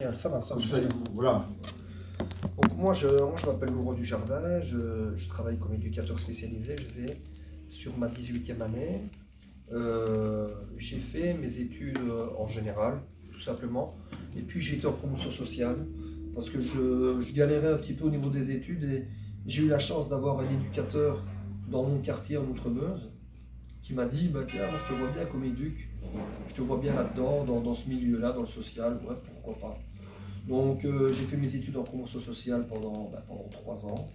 Ça va, ça, Comme je ça, sais. voilà. Donc moi, je m'appelle Laurent Dujardin, je travaille comme éducateur spécialisé, je vais sur ma 18e année. J'ai fait mes études en général, tout simplement, et puis j'ai été en promotion sociale, parce que je galérais un petit peu au niveau des études, et j'ai eu la chance d'avoir un éducateur dans mon quartier en Outremeuse, qui m'a dit, bah tiens, moi je te vois bien comme éduc, je te vois bien là-dedans, dans ce milieu-là, dans le social, ouais, pourquoi pas. Donc j'ai fait mes études en promotion sociale pendant 3 ans.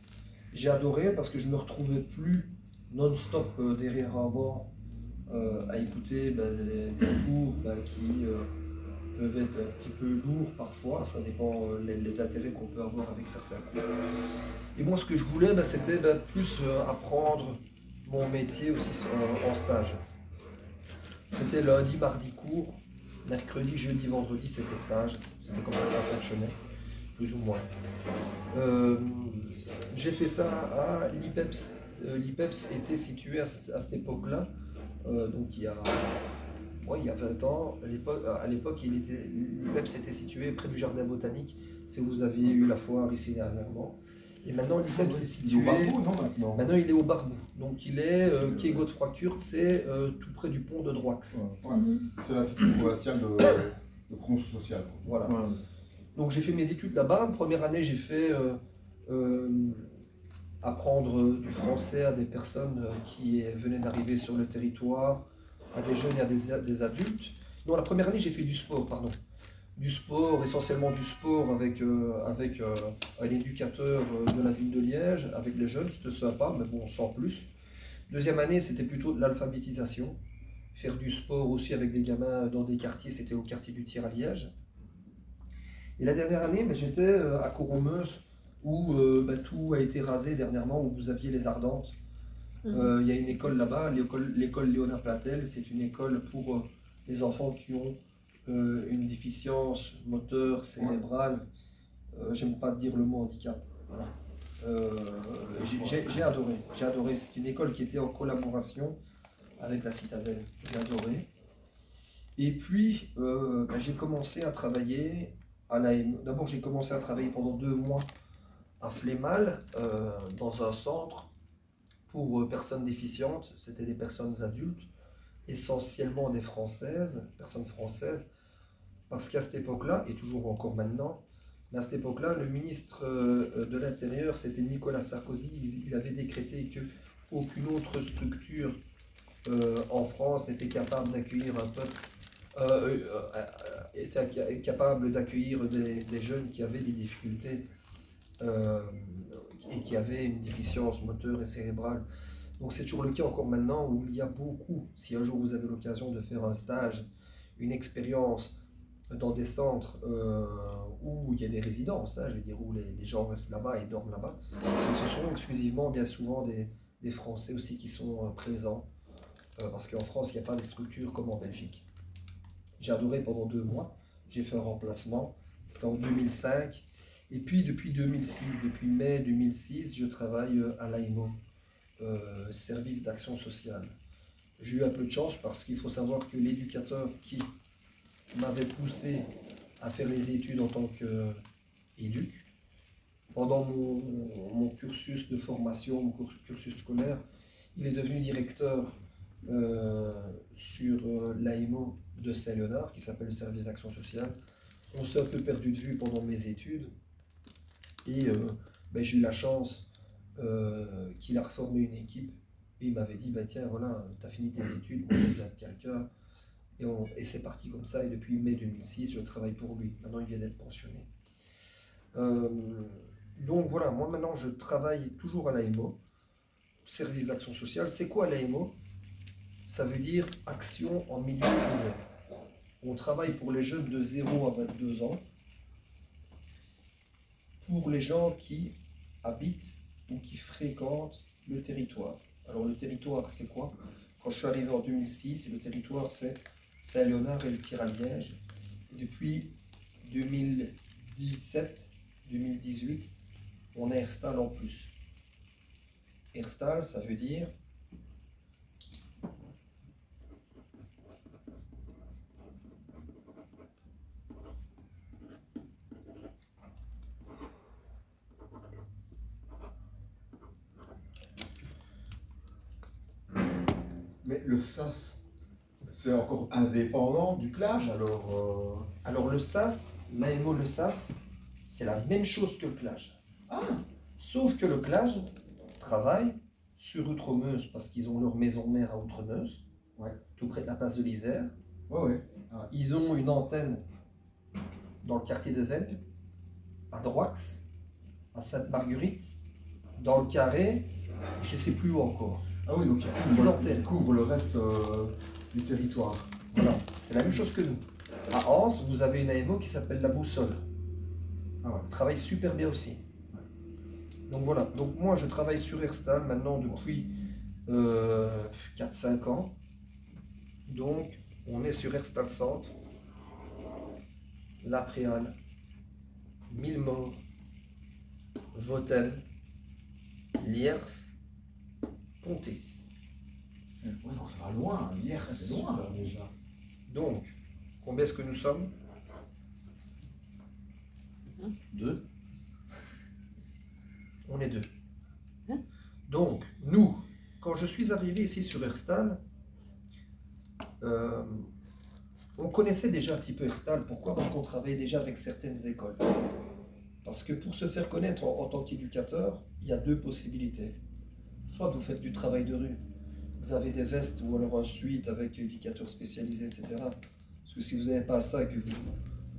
J'ai adoré parce que je ne me retrouvais plus non-stop derrière un banc à écouter des cours qui peuvent être un petit peu lourds parfois. Ça dépend les intérêts qu'on peut avoir avec certains cours. Et moi ce que je voulais c'était plus apprendre mon métier aussi en stage. C'était lundi, mardi cours, mercredi, jeudi, vendredi c'était stage. C'était comme ça que ça fonctionnait, plus ou moins. Euh, j'ai fait ça à l'IPEPS. L'IPEPS était situé à cette époque-là, donc il y a 20 ans. À l'époque, l'IPEPS était situé près du jardin botanique. Si vous aviez eu la foire ici dernièrement. Et maintenant, l'IPEPS est situé. Il est au Barbeau, non, maintenant. Maintenant, il est au Barbeau. Donc, il est quai Godefroy-Kurt, c'est tout près du pont de Droix. Ouais. C'est la cité provinciale de promotion sociale. Voilà. Ouais. Donc, j'ai fait mes études là-bas. Première année, j'ai fait apprendre du français à des personnes qui venaient d'arriver sur le territoire, à des jeunes et à des adultes. Non, la première année, j'ai fait du sport, pardon. Du sport, essentiellement du sport avec un éducateur de la ville de Liège, avec les jeunes, c'était sympa, mais bon, sans plus. Deuxième année, c'était plutôt de l'alphabétisation. Faire du sport aussi avec des gamins dans des quartiers, c'était au quartier du Tir à Liège. Et la dernière année, j'étais à Courromeuse, où tout a été rasé dernièrement, où vous aviez les Ardentes. Il y a une école là-bas, l'école Léonard Platel. C'est une école pour les enfants qui ont une déficience moteur, cérébrale. J'aime pas dire le mot handicap. Voilà. J'ai adoré. J'ai adoré. C'est une école qui était en collaboration avec la Citadelle. J'ai adoré. Et puis, j'ai commencé à travailler à l'AMO. D'abord, j'ai commencé à travailler pendant 2 mois à Flémal, dans un centre pour personnes déficientes. C'était des personnes adultes, essentiellement des personnes françaises, parce qu'à cette époque-là, et toujours encore maintenant, mais à cette époque-là, le ministre de l'Intérieur, c'était Nicolas Sarkozy. Il avait décrété qu'aucune autre structure en France n'était capable d'accueillir un peuple, était capable d'accueillir des jeunes qui avaient des difficultés et qui avaient une déficience moteur et cérébrale. Donc c'est toujours le cas encore maintenant, où il y a beaucoup, si un jour vous avez l'occasion de faire un stage, une expérience dans des centres où il y a des résidences, je veux dire, où les gens restent là-bas et dorment là-bas, et ce sont exclusivement, bien souvent, des Français aussi qui sont présents, parce qu'en France, il n'y a pas des structures comme en Belgique. J'ai adoré pendant 2 mois, j'ai fait un remplacement, c'était en 2005, et puis depuis 2006, depuis mai 2006, je travaille à l'AIMO, service d'action sociale. J'ai eu un peu de chance parce qu'il faut savoir que l'éducateur qui m'avait poussé à faire les études en tant qu'éduc, pendant mon cursus de formation, mon cursus scolaire, il est devenu directeur sur l'AMO de Saint-Léonard, qui s'appelle le service d'action sociale. On s'est un peu perdu de vue pendant mes études, et j'ai eu la chance qu'il a reformé une équipe, et il m'avait dit, tiens, voilà, tu as fini tes études, moi j'ai besoin de quelqu'un. Et c'est parti comme ça, et depuis mai 2006, je travaille pour lui. Maintenant, il vient d'être pensionné. Donc voilà, moi maintenant, je travaille toujours à l'AMO, service d'action sociale. C'est quoi l'AMO? Ça veut dire action en milieu ouvert. On travaille pour les jeunes de 0 à 22 ans, pour les gens qui habitent ou qui fréquentent le territoire. Alors le territoire, c'est quoi? Quand je suis arrivé en 2006, le territoire, c'est Saint-Léonard et le Tir à Liège. Depuis 2017-2018, on est Herstal en plus. Herstal, ça veut dire Mais le SAS, c'est encore indépendant du CLAGE, alors Alors le SAS, l'AMO, le SAS, c'est la même chose que le CLAGE. Ah, Sauf que le CLAGE travaille sur Outremeuse parce qu'ils ont leur maison mère à Outremeuse, ouais, tout près de la place de l'Isère. ouais, ouais. Ils ont une antenne dans le quartier de Vennes, à Droix, à Sainte-Marguerite, dans le Carré, je ne sais plus où encore. Ah oui, donc Six antennes. il couvre le reste du territoire. Voilà, c'est la même chose que nous. À Anse, vous avez une AMO qui s'appelle la Boussole. Ah ouais. Elle travaille super bien aussi. Donc voilà, donc moi je travaille sur Herstal maintenant depuis 4-5 ans. Donc on est sur Herstal Centre, La Préale, Millemort, Vautel, Liers, Pontis. Ouais, non, ça va loin. Hier, c'est loin alors, déjà. Donc, combien est-ce que nous sommes? 2. On est 2. Hein? Donc, nous, quand je suis arrivé ici sur Herstal, on connaissait déjà un petit peu Herstal. Pourquoi? Parce qu'on travaillait déjà avec certaines écoles. Parce que pour se faire connaître en tant qu'éducateur, il y a deux possibilités. Soit vous faites du travail de rue, vous avez des vestes ou alors un suite avec éducateurs spécialisés, etc. Parce que si vous n'avez pas ça et que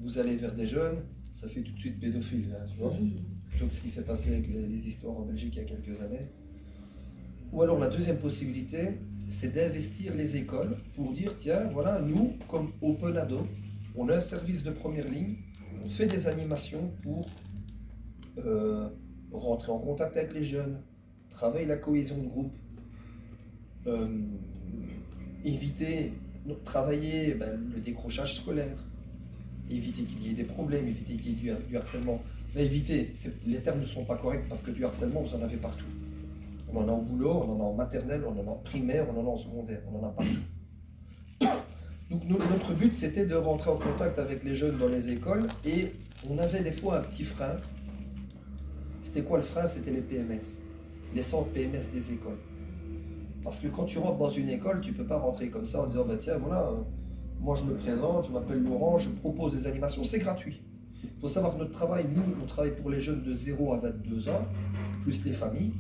vous allez vers des jeunes, ça fait tout de suite pédophile, là, tu vois. Plutôt que ce qui s'est passé avec les histoires en Belgique il y a quelques années. Ou alors la deuxième possibilité, c'est d'investir les écoles pour dire, tiens, voilà, nous, comme Open Ado, on a un service de première ligne, on fait des animations pour rentrer en contact avec les jeunes, travailler la cohésion de groupe, travailler le décrochage scolaire, éviter qu'il y ait des problèmes, éviter qu'il y ait du harcèlement. Éviter, les termes ne sont pas corrects parce que du harcèlement, vous en avez partout. On en a au boulot, on en a en maternelle, on en a en primaire, on en a en secondaire, on en a partout. Donc notre but, c'était de rentrer en contact avec les jeunes dans les écoles et on avait des fois un petit frein. C'était quoi le frein? C'était les PMS, les centres PMS des écoles. Parce que quand tu rentres dans une école, tu ne peux pas rentrer comme ça en disant bah, tiens, voilà, moi je me présente, je m'appelle Laurent, je propose des animations, c'est gratuit. Il faut savoir que notre travail, nous, on travaille pour les jeunes de 0 à 22 ans, plus les familles,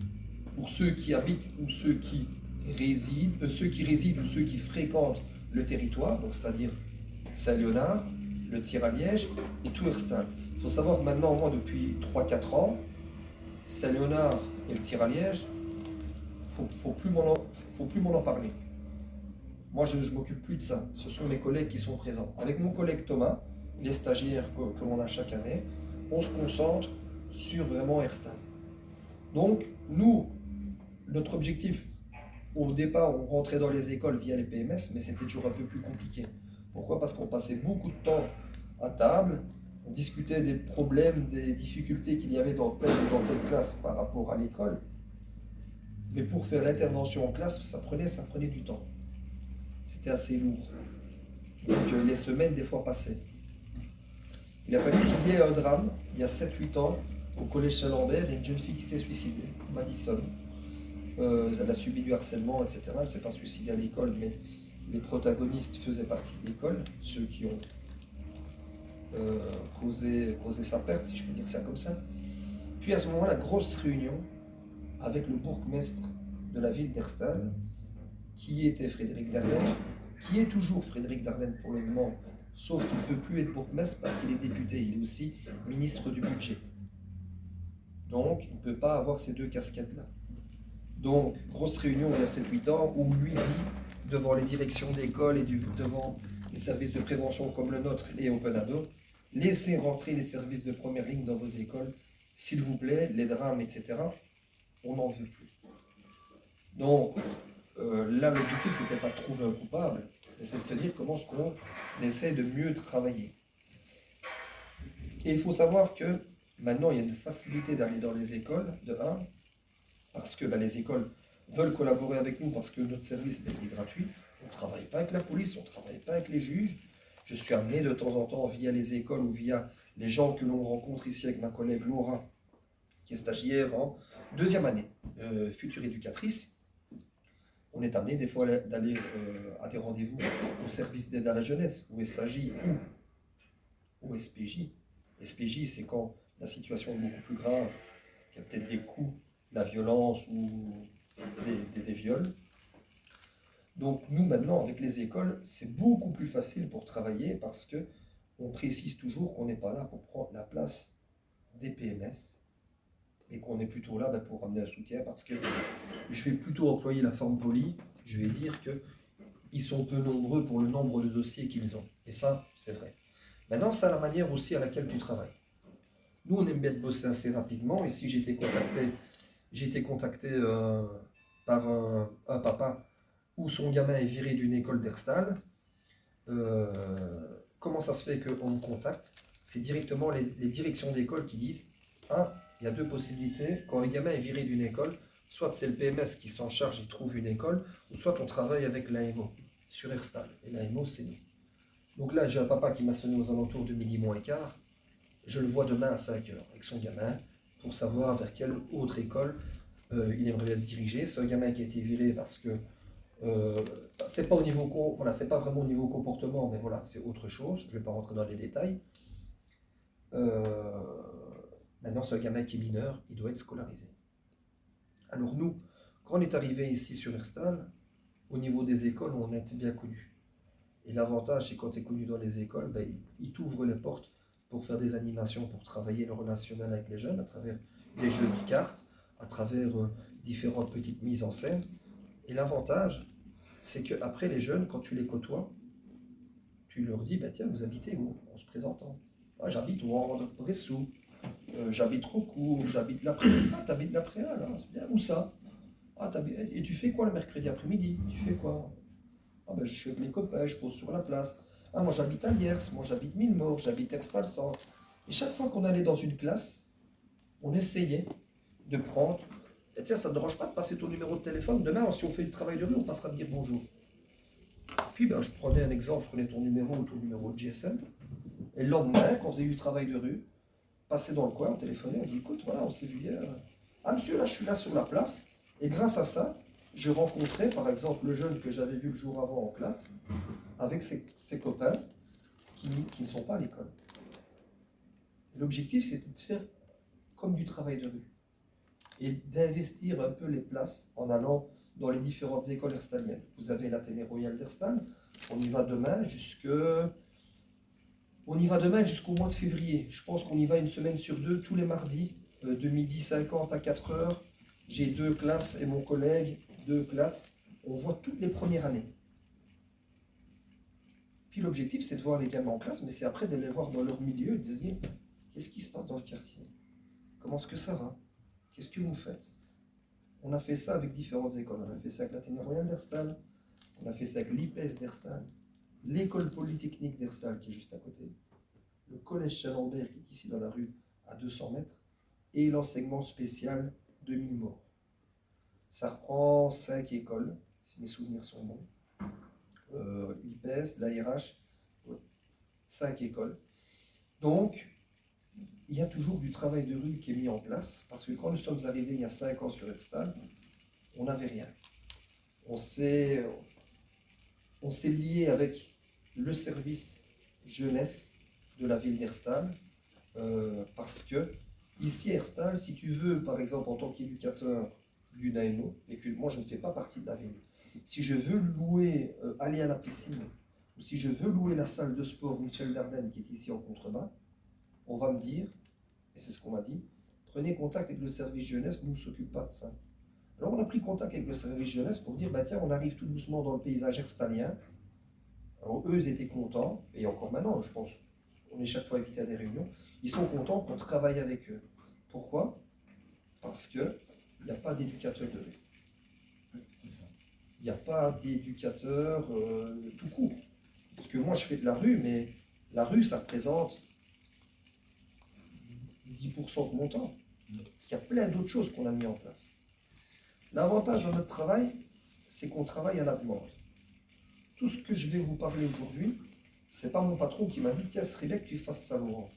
pour ceux qui habitent ou ceux qui résident ou ceux qui fréquentent le territoire, donc c'est-à-dire Saint-Léonard, le Tir à Liège et tout Herstal. Il faut savoir que maintenant, moi, depuis 3-4 ans, Saint-Léonard et le Tir à Liège, faut plus m'en en parler. Moi, je ne m'occupe plus de ça. Ce sont mes collègues qui sont présents. Avec mon collègue Thomas, les stagiaires que l'on a chaque année, on se concentre sur vraiment Herstal. Donc, nous, notre objectif, au départ, on rentrait dans les écoles via les PMS, mais c'était toujours un peu plus compliqué. Pourquoi? Parce qu'on passait beaucoup de temps à table, on discutait des problèmes, des difficultés qu'il y avait dans telle ou dans telle classe par rapport à l'école. Mais pour faire l'intervention en classe, ça prenait du temps. C'était assez lourd. Donc les semaines, des fois, passaient. Il a fallu qu'il y ait un drame, il y a 7-8 ans, au collège Saint-Lambert, il y a une jeune fille qui s'est suicidée, Madison. Elle a subi du harcèlement, etc. Elle ne s'est pas suicidée à l'école, mais les protagonistes faisaient partie de l'école, ceux qui ont causé sa perte, si je peux dire ça comme ça. Puis à ce moment-là, grosse réunion avec le bourgmestre de la ville d'Herstal, qui était Frédéric Dardenne, qui est toujours Frédéric Dardenne pour le moment, sauf qu'il ne peut plus être bourgmestre parce qu'il est député, il est aussi ministre du budget. Donc, il ne peut pas avoir ces deux casquettes-là. Donc, grosse réunion il y a 7-8 ans, où lui dit, devant les directions d'école et devant les services de prévention comme le nôtre et Open Ado, laissez rentrer les services de première ligne dans vos écoles, s'il vous plaît, les drames, etc., on n'en veut plus. Donc, là, l'objectif, c'était pas de trouver un coupable, mais c'est de se dire comment est-ce qu'on essaie de mieux travailler. Et il faut savoir que maintenant, il y a une facilité d'aller dans les écoles, de 1, parce que les écoles veulent collaborer avec nous, parce que notre service est gratuit. On ne travaille pas avec la police, on ne travaille pas avec les juges. Je suis amené de temps en temps, via les écoles ou via les gens que l'on rencontre ici avec ma collègue Laura, qui est stagiaire en 2e année, future éducatrice. on est amené des fois d'aller à des rendez-vous au service d'aide à la jeunesse, au SAJ ou au SPJ. SPJ, c'est quand la situation est beaucoup plus grave, qu'il y a peut-être des coups, de la violence ou des viols. Donc nous, maintenant, avec les écoles, c'est beaucoup plus facile pour travailler parce que on précise toujours qu'on n'est pas là pour prendre la place des PMS et qu'on est plutôt là pour amener un soutien parce que je vais plutôt employer la forme polie, je vais dire qu'ils sont peu nombreux pour le nombre de dossiers qu'ils ont. Et ça, c'est vrai. Maintenant, c'est la manière aussi à laquelle tu travailles. Nous, on aime bien bosser assez rapidement. Ici, j'ai été contacté par un papa où son gamin est viré d'une école d'Herstal. Comment ça se fait qu'on me contacte? C'est directement les directions d'école qui disent ah, il y a deux possibilités. Quand un gamin est viré d'une école, soit c'est le PMS qui s'en charge, il trouve une école, ou soit on travaille avec l'AMO sur Herstal. Et l'AMO, c'est nous. Donc là, j'ai un papa qui m'a sonné aux alentours de midi moins quart. Je le vois demain à 5h avec son gamin pour savoir vers quelle autre école il aimerait se diriger. C'est un gamin qui a été viré parce que c'est pas au niveau voilà, c'est pas vraiment au niveau comportement, mais voilà, c'est autre chose. Je vais pas rentrer dans les détails. Maintenant, c'est un gamin qui est mineur, il doit être scolarisé. Alors nous, quand on est arrivé ici sur Herstal, au niveau des écoles, on est bien connu. Et l'avantage, c'est quand tu es connu dans les écoles, ben, ils t'ouvrent les portes pour faire des animations, pour travailler le relationnel avec les jeunes, à travers des jeux de cartes, à travers différentes petites mises en scène. Et l'avantage, c'est qu'après les jeunes, quand tu les côtoies, tu leur dis, bah, tiens, vous habitez où? En se présentant. Ah, j'habite au Ressou, j'habite Rocourt, j'habite l'après. Ah, t'habites l'après, là, c'est bien. Où ça? Ah, et tu fais quoi le mercredi après-midi? Tu fais quoi? Ah, ben, je suis avec mes copains, je pose sur la place. Ah, moi j'habite à Liers, moi j'habite Millemort, j'habite Extal-Centre. Et chaque fois qu'on allait dans une classe, on essayait de prendre. Et tiens, ça ne te dérange pas de passer ton numéro de téléphone? Demain, si on fait le travail de rue, on passera à dire bonjour. Puis ben, je prenais un exemple, je prenais ton numéro ou ton numéro de GSM. Et le lendemain, quand on faisait du travail de rue, passait dans le coin, on téléphonait, on dit écoute, voilà, on s'est vu hier. Ah monsieur, là je suis là sur la place. Et grâce à ça, je rencontrais par exemple le jeune que j'avais vu le jour avant en classe, avec ses copains qui ne sont pas à l'école. L'objectif, c'était de faire comme du travail de rue et d'investir un peu les places en allant dans les différentes écoles herstaliennes. Vous avez l'Athénée Royal d'Herstal, on y va demain jusqu'au mois de février. Je pense qu'on y va une semaine sur deux, tous les mardis, de midi 50 à 4h. J'ai 2 classes et mon collègue, 2 classes. On voit toutes les premières années. Puis l'objectif, c'est de voir les gamins en classe, mais c'est après de les voir dans leur milieu et de se dire, qu'est-ce qui se passe dans le quartier? Comment est-ce que ça va? Qu'est-ce que vous faites? On a fait ça avec différentes écoles. On a fait ça avec l'Athénée Royal d'Herstal, on a fait ça avec l'IPES d'Herstal, l'école polytechnique d'Herstal qui est juste à côté, le collège Chalambert qui est ici dans la rue à 200 mètres, et l'enseignement spécial de Millemort. Ça reprend 5 écoles, si mes souvenirs sont bons. L'IPES, l'ARH, ouais, 5 écoles. Donc, il y a toujours du travail de rue qui est mis en place, parce que quand nous sommes arrivés il y a 5 ans sur Herstal, on n'avait rien. On s'est lié avec le service jeunesse de la ville d'Herstal, parce que ici à Herstal, si tu veux, par exemple, en tant qu'éducateur d'une AMO, et que moi je ne fais pas partie de la ville, si je veux louer, aller à la piscine, ou si je veux louer la salle de sport Michel Dardenne qui est ici en contrebas, on va me dire, et c'est ce qu'on m'a dit, prenez contact avec le service jeunesse, nous ne s'occupons pas de ça. Alors on a pris contact avec le service jeunesse pour dire, bah tiens, on arrive tout doucement dans le paysage herstalien. Alors eux, ils étaient contents, et encore maintenant, je pense, on est chaque fois invité à des réunions, ils sont contents qu'on travaille avec eux. Pourquoi? Parce qu'il n'y a pas d'éducateur de rue. Il n'y a pas d'éducateur tout court. Parce que moi, je fais de la rue, mais la rue, ça représente 10% de mon temps. Parce qu'il y a plein d'autres choses qu'on a mis en place. L'avantage dans notre travail, c'est qu'on travaille à la demande. Tout ce que je vais vous parler aujourd'hui, ce n'est pas mon patron qui m'a dit « Tiens, ce serait bien que tu fasses ça, Laurent ».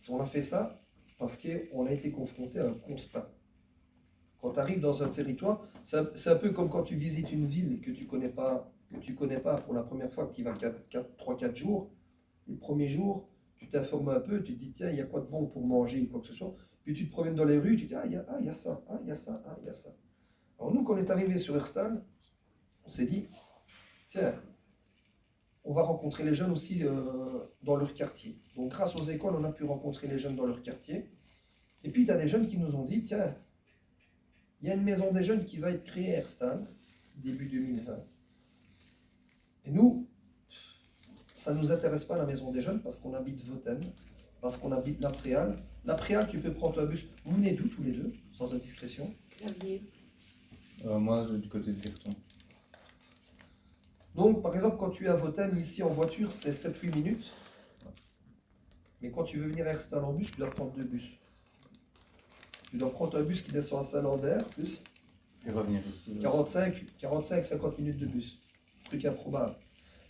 On a fait ça parce qu'on a été confronté à un constat. Quand tu arrives dans un territoire, c'est un peu comme quand tu visites une ville que tu connais pas, pour la première fois, que tu y vas 3-4 jours. Les premiers jours, tu t'informes un peu, tu te dis, tiens, il y a quoi de bon pour manger ou quoi que ce soit. Puis tu te promènes dans les rues, tu te dis, il y a ça, il y a ça, il y a ça. Alors nous, quand on est arrivé sur Herstal, on s'est dit, tiens, on va rencontrer les jeunes aussi dans leur quartier. Donc grâce aux écoles, on a pu rencontrer les jeunes dans leur quartier. Et puis, tu as des jeunes qui nous ont dit, tiens, il y a une maison des jeunes qui va être créée à Herstal, début 2020. Et nous, ça ne nous intéresse pas la maison des jeunes parce qu'on habite Vothem, parce qu'on habite La Préale. La Préale, tu peux prendre un bus. Vous venez d'où tous les deux, sans indiscrétion? Clavier. Moi, du côté de Virton. Donc, par exemple, quand tu es à Vothem, ici en voiture, c'est 7-8 minutes. Mais quand tu veux venir à Herstal en bus, tu dois prendre 2 bus. Tu dois prendre un bus qui descend à Saint-Lambert, plus Et revenir ici. 45-50 minutes de bus. Truc improbable.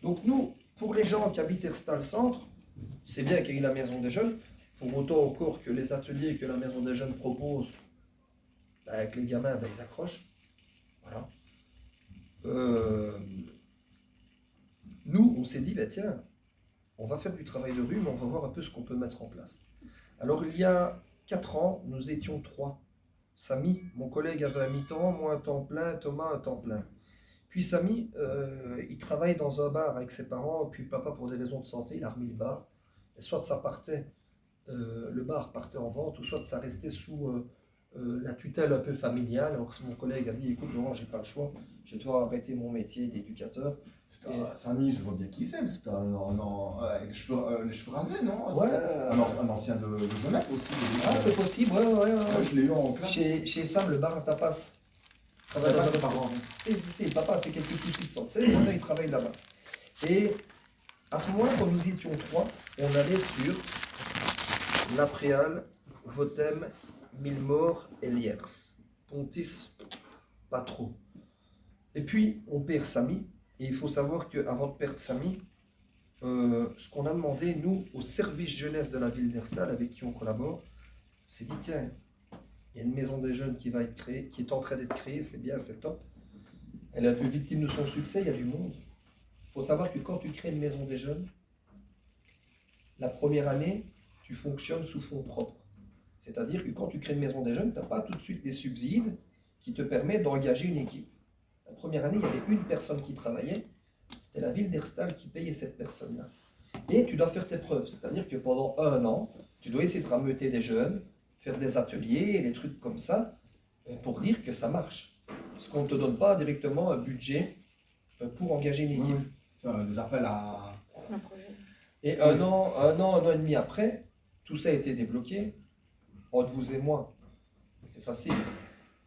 Donc nous, pour les gens qui habitent Herstal Centre, c'est bien qu'il y ait la maison des jeunes, pour autant encore que les ateliers que la maison des jeunes propose, avec les gamins, ils accrochent. Voilà. Nous, on s'est dit, tiens, on va faire du travail de rue, mais on va voir un peu ce qu'on peut mettre en place. Alors il y a 4 ans, nous étions 3. Samy, mon collègue, avait un mi-temps, moi un temps plein, Thomas un temps plein. Puis Samy, il travaille dans un bar avec ses parents, puis papa, pour des raisons de santé, il a remis le bar. Et soit ça partait, le bar partait en vente, ou soit ça restait sous la tutelle un peu familiale. Alors mon collègue a dit, écoute Laurent, j'ai pas le choix, je dois arrêter mon métier d'éducateur. Samy, je vois bien qui c'est, c'est avec les cheveux rasés, non? Ouais. Un ancien de Genève aussi. Ah, c'est possible, ouais. Je l'ai eu en classe. Chez Sam, le bar à tapas. Ça va pas ses parents. Si, papa a fait quelques soucis de santé, maintenant il travaille là-bas. Et à ce moment-là, quand nous étions 3, on allait sur La Préale, Vothem, Milmort et Liers. Pontis, pas trop. Et puis, on perd Samy. Et il faut savoir qu'avant de perdre Samy, ce qu'on a demandé, nous, au service jeunesse de la ville d'Herstal, avec qui on collabore, c'est dit, tiens, il y a une maison des jeunes qui va être créée, qui est en train d'être créée, c'est bien, c'est top. Elle est un peu victime de son succès, il y a du monde. Il faut savoir que quand tu crées une maison des jeunes, la première année, tu fonctionnes sous fonds propres. C'est-à-dire que quand tu crées une maison des jeunes, tu n'as pas tout de suite des subsides qui te permettent d'engager une équipe. La première année, il y avait une personne qui travaillait, c'était la ville d'Herstal qui payait cette personne-là. Et tu dois faire tes preuves, c'est-à-dire que pendant 1 an, tu dois essayer de rameuter des jeunes, faire des ateliers, des trucs comme ça, pour dire que ça marche. Parce qu'on ne te donne pas directement un budget pour engager une équipe. C'est des appels à... Un projet. Et un an et demi après, tout ça a été débloqué. Entre vous et moi, c'est facile.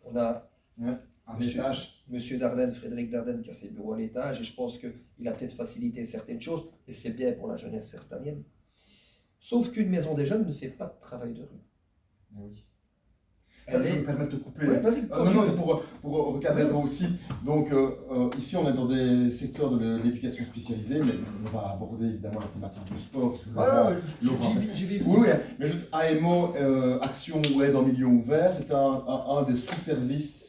On a un étage. Monsieur Dardenne, Frédéric Dardenne, qui a ses bureaux à l'étage, et je pense qu'il a peut-être facilité certaines choses, et c'est bien pour la jeunesse herstalienne. Sauf qu'une maison des jeunes ne fait pas de travail de rue. Oui. Je me permets de te couper. Ouais, vas-y, non, c'est pour recadrer aussi. Donc, ici, on est dans des secteurs de l'éducation spécialisée, mais on va aborder évidemment la thématique du sport. J'y vais. Oui, mais juste AMO, Action ou Aide en milieu ouvert, c'est un des sous-services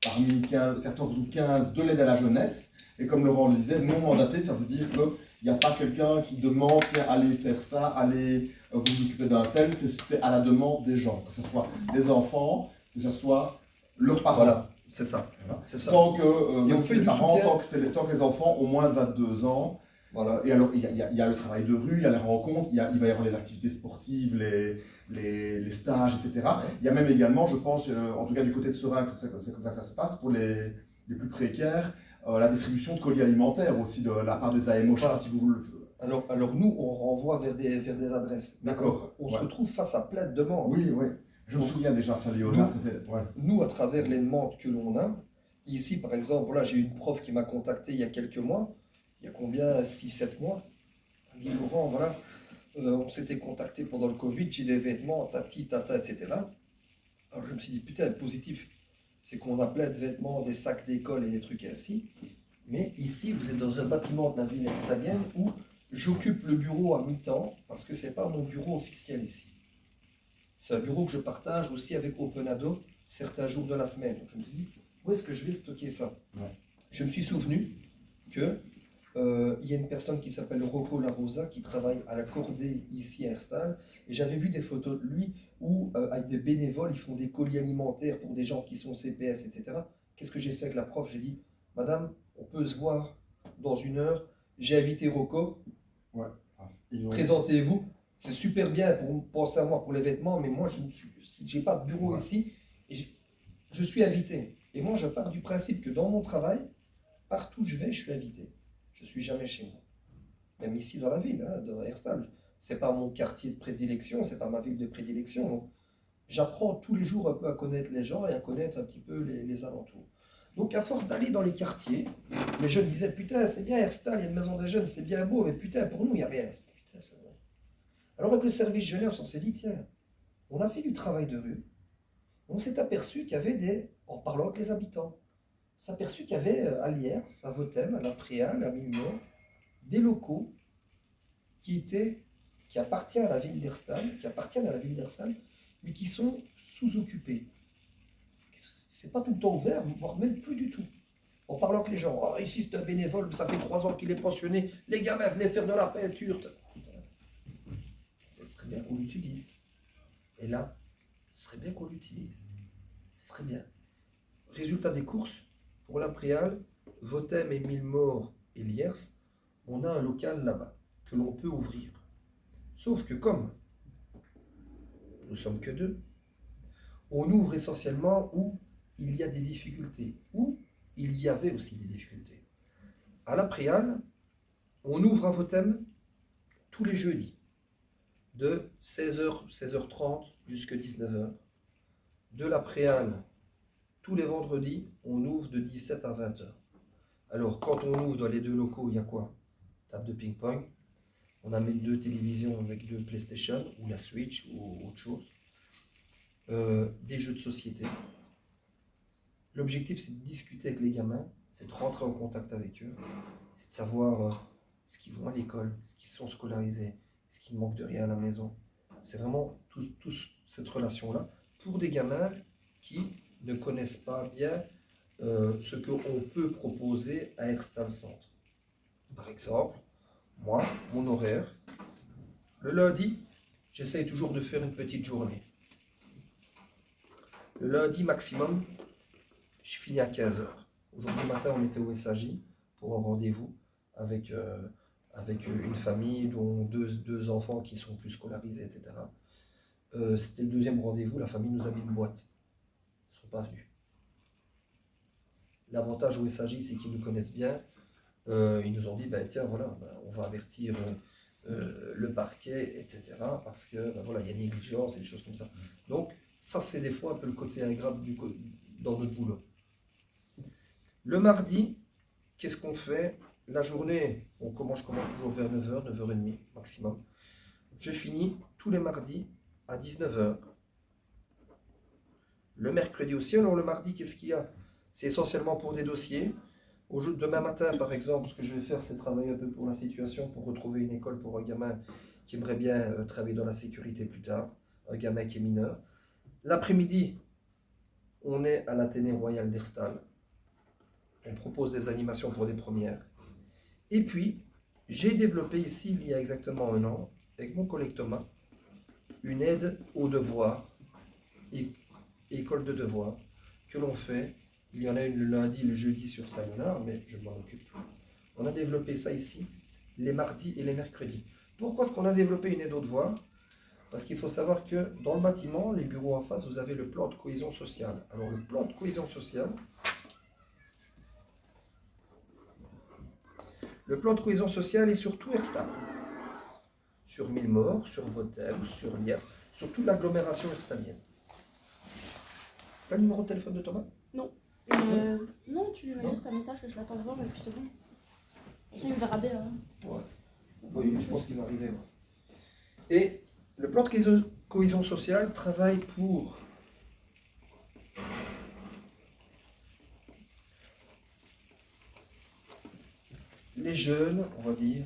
parmi 14 ou 15 de l'aide à la jeunesse. Et comme Laurent le disait, non mandaté, ça veut dire qu'il n'y a pas quelqu'un qui demande, allez faire ça, allez vous occuper d'un tel, c'est à la demande des gens, que ce soit des enfants, que ce soit leurs parents. Voilà, c'est ça. Voilà. C'est ça. Tant que, même si les parents, tant que les enfants ont moins de 22 ans, voilà. Et alors il y a le travail de rue, il y a les rencontres, il va y avoir les activités sportives, les stages, etc. Ouais. Il y a même également, je pense, en tout cas du côté de Serinx, c'est comme ça que ça se passe, pour les plus précaires, la distribution de colis alimentaires aussi de la part des AMO. Je sais pas si vous le... Alors nous, on renvoie vers des adresses. D'accord. On se retrouve face à plein de demandes. Oui. Je me souviens déjà, ça, Léonard. Nous, à travers les demandes que l'on a, ici par exemple, là j'ai une prof qui m'a contacté il y a quelques mois, il y a combien, 6-7 mois, elle dit Laurent, voilà, on s'était contacté pendant le Covid, j'ai des vêtements, tati, tata, etc. Alors je me suis dit, putain, le positif, c'est qu'on a plein de vêtements, des sacs d'école et des trucs ainsi, mais ici, vous êtes dans un bâtiment de la ville herstalienne où j'occupe le bureau à mi-temps, parce que ce n'est pas mon bureau officiel ici. C'est un bureau que je partage aussi avec Openado, certains jours de la semaine. Donc, je me suis dit, où est-ce que je vais stocker ça? Ouais. Je me suis souvenu que il y a une personne qui s'appelle Rocco Larosa qui travaille à la Cordée ici à Herstal, et j'avais vu des photos de lui où avec des bénévoles ils font des colis alimentaires pour des gens qui sont CPS, etc. Qu'est-ce que j'ai fait avec la prof? J'ai dit, Madame, on peut se voir dans 1 heure. J'ai invité Rocco, Ouais. Ils ont... présentez-vous. C'est super bien pour penser à moi pour les vêtements, mais moi je n'ai pas de bureau Ouais. ici et je suis invité. Et moi je pars du principe que dans mon travail, partout où je vais, je suis invité. Je ne suis jamais chez moi. Même ici dans la ville, hein, de Herstal. Ce n'est pas mon quartier de prédilection, ce n'est pas ma ville de prédilection. Donc, j'apprends tous les jours un peu à connaître les gens et à connaître un petit peu les alentours. Donc à force d'aller dans les quartiers, les jeunes disaient, putain, c'est bien Herstal, il y a une maison des jeunes, c'est bien beau, mais putain, pour nous, il n'y a rien. Putain, c'est vrai. Alors avec le service jeunesse, on s'est dit, tiens, on a fait du travail de rue. On s'est aperçu qu'il y avait en parlant avec les habitants, on s'est aperçu qu'il y avait à Liers, à Votem, à La Préale, à Milmont, des locaux qui appartiennent à la ville d'Herstal, mais qui sont sous-occupés. C'est pas tout le temps ouvert, voire même plus du tout. En parlant avec les gens, oh, ici c'est un bénévole, ça fait 3 ans qu'il est pensionné, les gamins venaient faire de la peinture. Ce serait bien qu'on l'utilise. Et là, ce serait bien qu'on l'utilise. Ce serait bien. Résultat des courses, pour La Préale, Votem et Milmort et Liers, on a un local là-bas que l'on peut ouvrir. Sauf que comme nous sommes que 2, on ouvre essentiellement où il y a des difficultés, où il y avait aussi des difficultés. À La Préale, on ouvre à Votem tous les jeudis, de 16h, 16h30 jusqu'à 19h. De La Préale, tous les vendredis, on ouvre de 17 à 20h. Alors, quand on ouvre dans les 2 locaux, il y a quoi? Table de ping-pong. On amène 2 télévisions avec 2 PlayStation, ou la Switch, ou autre chose. Des jeux de société. L'objectif, c'est de discuter avec les gamins, c'est de rentrer en contact avec eux, c'est de savoir ce qu'ils vont à l'école, ce qu'ils sont scolarisés, ce qu'ils manquent de rien à la maison. C'est vraiment toute cette relation-là pour des gamins qui ne connaissent pas bien ce qu'on peut proposer à Herstal Centre. Par exemple, moi, mon horaire, le lundi, j'essaye toujours de faire une petite journée. Le lundi maximum, je finis à 15h. Aujourd'hui matin, on était au SAJ pour un rendez-vous avec une famille dont deux enfants qui sont plus scolarisés, etc. C'était le 2e rendez-vous, la famille nous a mis une boîte. Ils ne sont pas venus. L'avantage au SAJ, c'est qu'ils nous connaissent bien. Ils nous ont dit, tiens, voilà, on va avertir le parquet, etc. Parce que voilà, il y a négligence et des choses comme ça. Donc, ça, c'est des fois un peu le côté ingrat dans notre boulot. Le mardi, qu'est-ce qu'on fait? La journée, je commence toujours vers 9h, 9h30 maximum. Je finis tous les mardis à 19h. Le mercredi aussi. Alors le mardi, qu'est-ce qu'il y a? C'est essentiellement pour des dossiers. Demain matin, par exemple, ce que je vais faire, c'est travailler un peu pour la situation, pour retrouver une école pour un gamin qui aimerait bien travailler dans la sécurité plus tard, un gamin qui est mineur. L'après-midi, on est à l'Athénée Royal d'Herstal. On propose des animations pour des premières. Et puis, j'ai développé ici, il y a exactement 1 an, avec mon collègue Thomas, une aide aux devoirs, école de devoirs, que l'on fait. Il y en a une le lundi et le jeudi sur Saint-Léonard, mais je m'en occupe. On a développé ça ici, les mardis et les mercredis. Pourquoi est-ce qu'on a développé une aide aux devoirs? Parce qu'il faut savoir que dans le bâtiment, les bureaux en face, vous avez le plan de cohésion sociale. Alors le plan de cohésion sociale, est sur tout Herstal. Sur Milmort, sur Votem, sur Liers, sur toute l'agglomération herstalienne. Pas le numéro de téléphone de Thomas? Non. Non, tu lui mets juste un message que je l'attends devant, mais puis c'est bon. De toute façon, il verra bien. Hein. Ouais. Oui, je pense qu'il va arriver. Ouais. Et le plan de cohésion sociale travaille pour les jeunes, on va dire,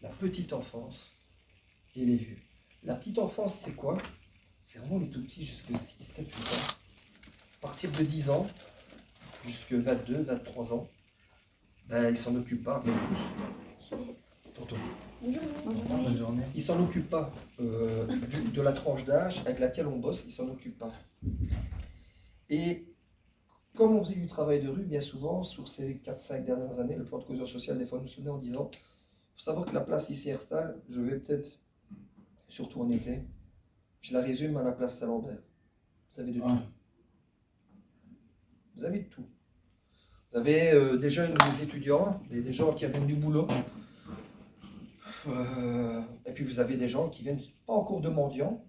la petite enfance et les vieux. La petite enfance, c'est quoi? C'est vraiment les tout petits jusqu'à 6, 7, 8 ans. partir de 10 ans jusqu'à 22, 23 ans, ben, ils s'en occupent pas, même plus. Tonton. Bonne journée. Ils s'en occupent pas de la tranche d'âge avec laquelle on bosse, ils s'en occupent pas. Et comme on faisait du travail de rue, bien souvent, sur ces 4-5 dernières années, le plan de cohésion sociale, des fois, nous souvenait en disant, il faut savoir que la place ici, Herstal, je vais peut-être, surtout en été, je la résume à la place Saint-Lambert. Vous avez de tout. Vous avez de tout. Vous avez des jeunes, des étudiants, des gens qui viennent du boulot. Et puis vous avez des gens qui viennent, pas en cours de mendiant,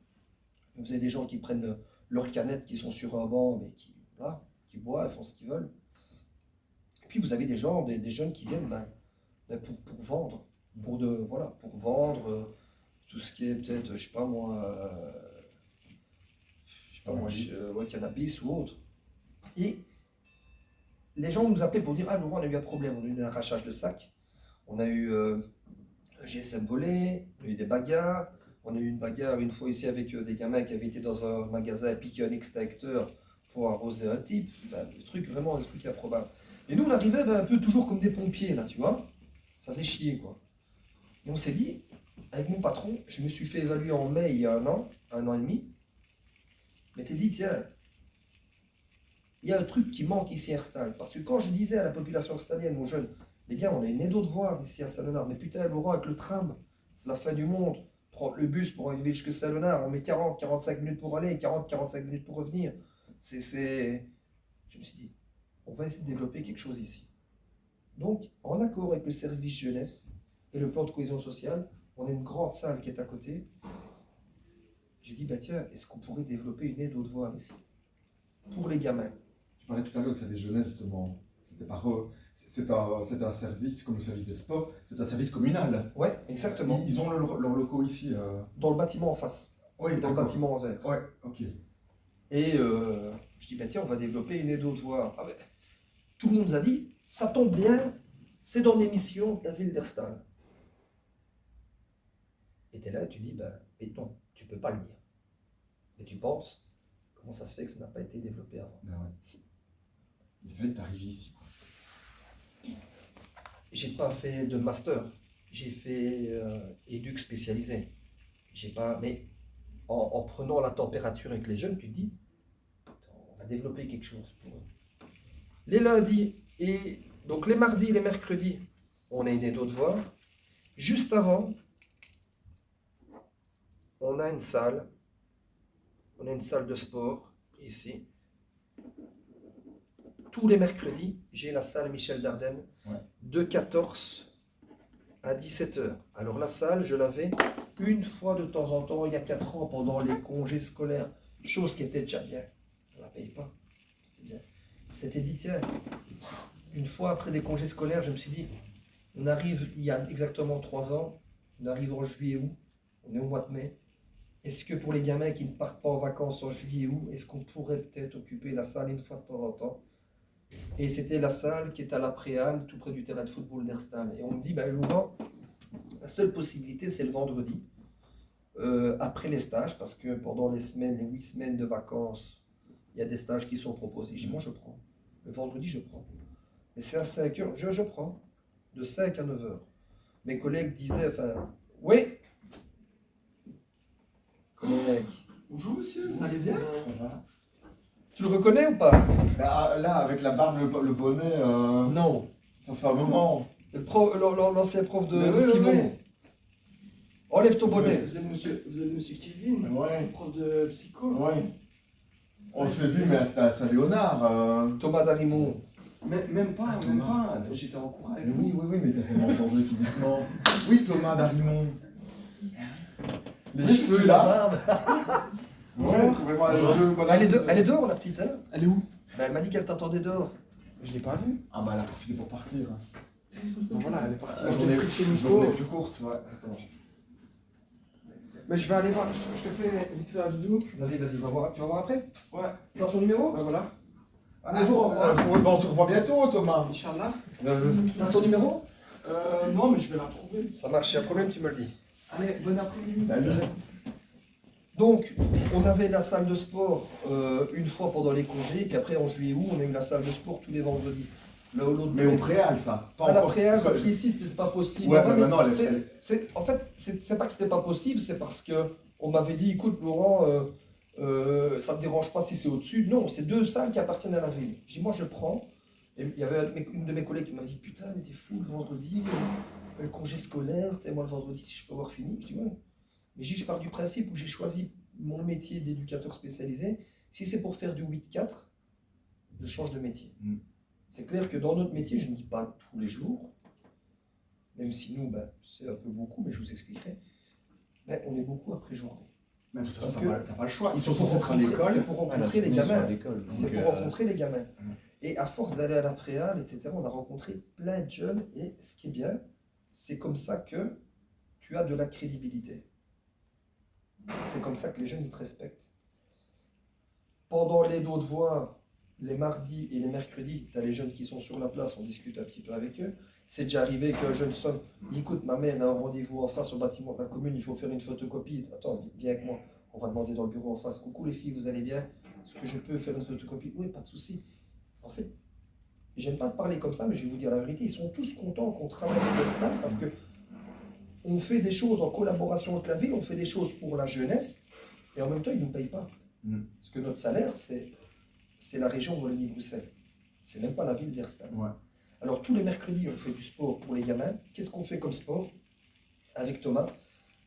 vous avez des gens qui prennent leurs canettes qui sont sur un banc, mais qui boivent, font ce qu'ils veulent. Et puis vous avez des gens, des jeunes qui viennent pour vendre, pour vendre tout ce qui est peut-être, je sais pas moi, cannabis ou autre. Et les gens nous appelaient pour dire, ah Laurent, on a eu un problème, on a eu un arrachage de sacs, on a eu un GSM volé, on a eu des bagarres, on a eu une bagarre une fois ici avec des gamins qui avaient été dans un magasin et piqué un extincteur pour arroser un type, enfin, des trucs improbables. Et nous on arrivait un peu toujours comme des pompiers là, tu vois, ça faisait chier quoi. Et on s'est dit, avec mon patron, je me suis fait évaluer en mai il y a un an et demi, mais t'es dit tiens, il y a un truc qui manque ici à Herstal, parce que quand je disais à la population herstalienne, aux jeunes, les gars, on a une aide de voir ici à Saint-Léonard, mais putain, Laurent, avec le tram, c'est la fin du monde. Prends le bus pour arriver jusqu'à Saint-Léonard, on met 40-45 minutes pour aller, 40-45 minutes pour revenir. Je me suis dit, on va essayer de développer quelque chose ici. Donc, en accord avec le service jeunesse et le plan de cohésion sociale, on a une grande salle qui est à côté. J'ai dit, bah tiens, est-ce qu'on pourrait développer une aide aux devoirs ici pour les gamins? Tu parlais tout à l'heure du service jeunesse, justement. C'était par eux. C'est un service, comme le service des sports, c'est un service communal. Ouais, exactement. Ils ont leurs locaux ici. Dans le bâtiment en face. Oui, Dans le bâtiment en verre. Ouais, ok. Et je dis, bah tiens, on va développer une aide aux devoirs. Ah ben, tout le monde nous a dit, ça tombe bien, c'est dans l'émission de la ville d'Herstal. Et tu es là et tu dis, bah, mais non, tu peux pas le dire. Mais tu penses, comment ça se fait que ça n'a pas été développé avant? Ben ouais. Il fallait que tu arrives ici. J'ai pas fait de master, j'ai fait éduc spécialisé. J'ai pas, mais en prenant la température avec les jeunes, tu te dis, on va développer quelque chose pour eux. Les lundis et donc les mardis et les mercredis, on a une aide aux devoirs. Juste avant, on a une salle de sport ici. Tous les mercredis, j'ai la salle Michel Dardenne de 14 à 17 heures. Alors la salle, je l'avais une fois de temps en temps, il y a 4 ans, pendant les congés scolaires, chose qui était déjà bien. On ne la paye pas. C'était bien. C'était dit, tiens, une fois après des congés scolaires, je me suis dit, on arrive, il y a exactement 3 ans, on arrive en juillet-août, on est au mois de mai. Est-ce que pour les gamins qui ne partent pas en vacances en juillet-août, est-ce qu'on pourrait peut-être occuper la salle une fois de temps en temps? Et c'était la salle qui est à la Préale, tout près du terrain de football d'Herstal. Et on me dit, ben Laurent, la seule possibilité, c'est le vendredi, après les stages, parce que pendant les 8 semaines de vacances, il y a des stages qui sont proposés. Je dis, moi, je prends. Le vendredi, je prends. Et c'est à 5 heures, je prends. De 5 à 9 heures. Mes collègues disaient, oui, collègue. Bonjour monsieur, vous allez bien? Tu le reconnais ou pas? Là, avec la barbe, le bonnet, Non. ça fait un moment. L'ancien prof de Oui, Simon. oui. Enlève ton bonnet. Vous êtes monsieur Kevin, Ouais. prof de psycho. Ouais. On s'est vu, mais c'était à Saint-Léonard. Thomas Darimon. Même pas, Thomas. J'étais en cours avec Oui, vous. mais t'as tellement changé physiquement. Oui, Thomas Darimon. Les Oui, cheveux, celui-là. la barbe. Ouais, vraiment, Elle est dehors, la petite, hein? Elle est où? Ben, elle m'a dit qu'elle t'attendait dehors. Je l'ai pas vue. Ah bah elle a profité pour partir. Bon voilà, elle est partie. La Je journée l'ai pris chez Nico. plus courte, ouais. Attends. Mais je vais aller voir, je te fais vite fait un bisou. Vas-y, tu vas voir après? Ouais, T'as son numéro? bah voilà. Bonjour, au revoir. On se revoit bientôt, Thomas. Inch'Allah. T'as son numéro? Non, mais je vais la retrouver. Ça marche, si y a un problème, tu me le dis. Allez, bon après-midi. Salut. Donc, on avait la salle de sport une fois pendant les congés, puis après en juillet-août, on a eu la salle de sport tous les vendredis. L'un ou l'autre. Mais au préal, ça. Pas À la encore. préal, parce que- qu'ici, c'était pas possible. Ouais, Non, mais mais maintenant, en fait, c'est pas que c'était pas possible, c'est parce que on m'avait dit, écoute, Laurent, ça te dérange pas si c'est au-dessus. Non, c'est deux salles qui appartiennent à la ville. Je dis, moi, je prends. Et il y avait une de mes collègues qui m'a dit, putain, mais t'es fou le vendredi, le congé scolaire, moi le vendredi, si je peux avoir fini. Je dis, ouais. Mais je pars du principe où j'ai choisi mon métier d'éducateur spécialisé. Si c'est pour faire du 8-4, je change de métier. C'est clair que dans notre métier, je ne dis pas tous les jours, même si nous, c'est un peu beaucoup, mais je vous expliquerai, on est beaucoup après journée. Mais de toute Parce façon, que t'as pas le choix. Ils c'est sont censés être à l'école. C'est pour rencontrer les gamins. C'est pour Donc, rencontrer les gamins. Et à force d'aller à la préale, etc., on a rencontré plein de jeunes. Et ce qui est bien, c'est comme ça que tu as de la crédibilité. C'est comme ça que les jeunes, ils te respectent. Pendant les dos de voix, les mardis et les mercredis, tu as les jeunes qui sont sur la place, on discute un petit peu avec eux. C'est déjà arrivé qu'un jeune sonne, dit, écoute, ma mère a un rendez-vous en face au bâtiment de la commune, il faut faire une photocopie. Attends, viens avec moi. On va demander dans le bureau en face, coucou les filles, vous allez bien? Est-ce que je peux faire une photocopie? Oui, pas de souci. En fait, j'aime pas parler comme ça, mais je vais vous dire la vérité, ils sont tous contents qu'on travaille sur le stade parce que on fait des choses en collaboration avec la ville, on fait des choses pour la jeunesse, et en même temps, ils ne nous payent pas. Parce que notre salaire, c'est la région Wallonie-Bruxelles. C'est même pas la ville d'Erstein. Ouais. Alors, tous les mercredis, on fait du sport pour les gamins. Qu'est-ce qu'on fait comme sport? Avec Thomas,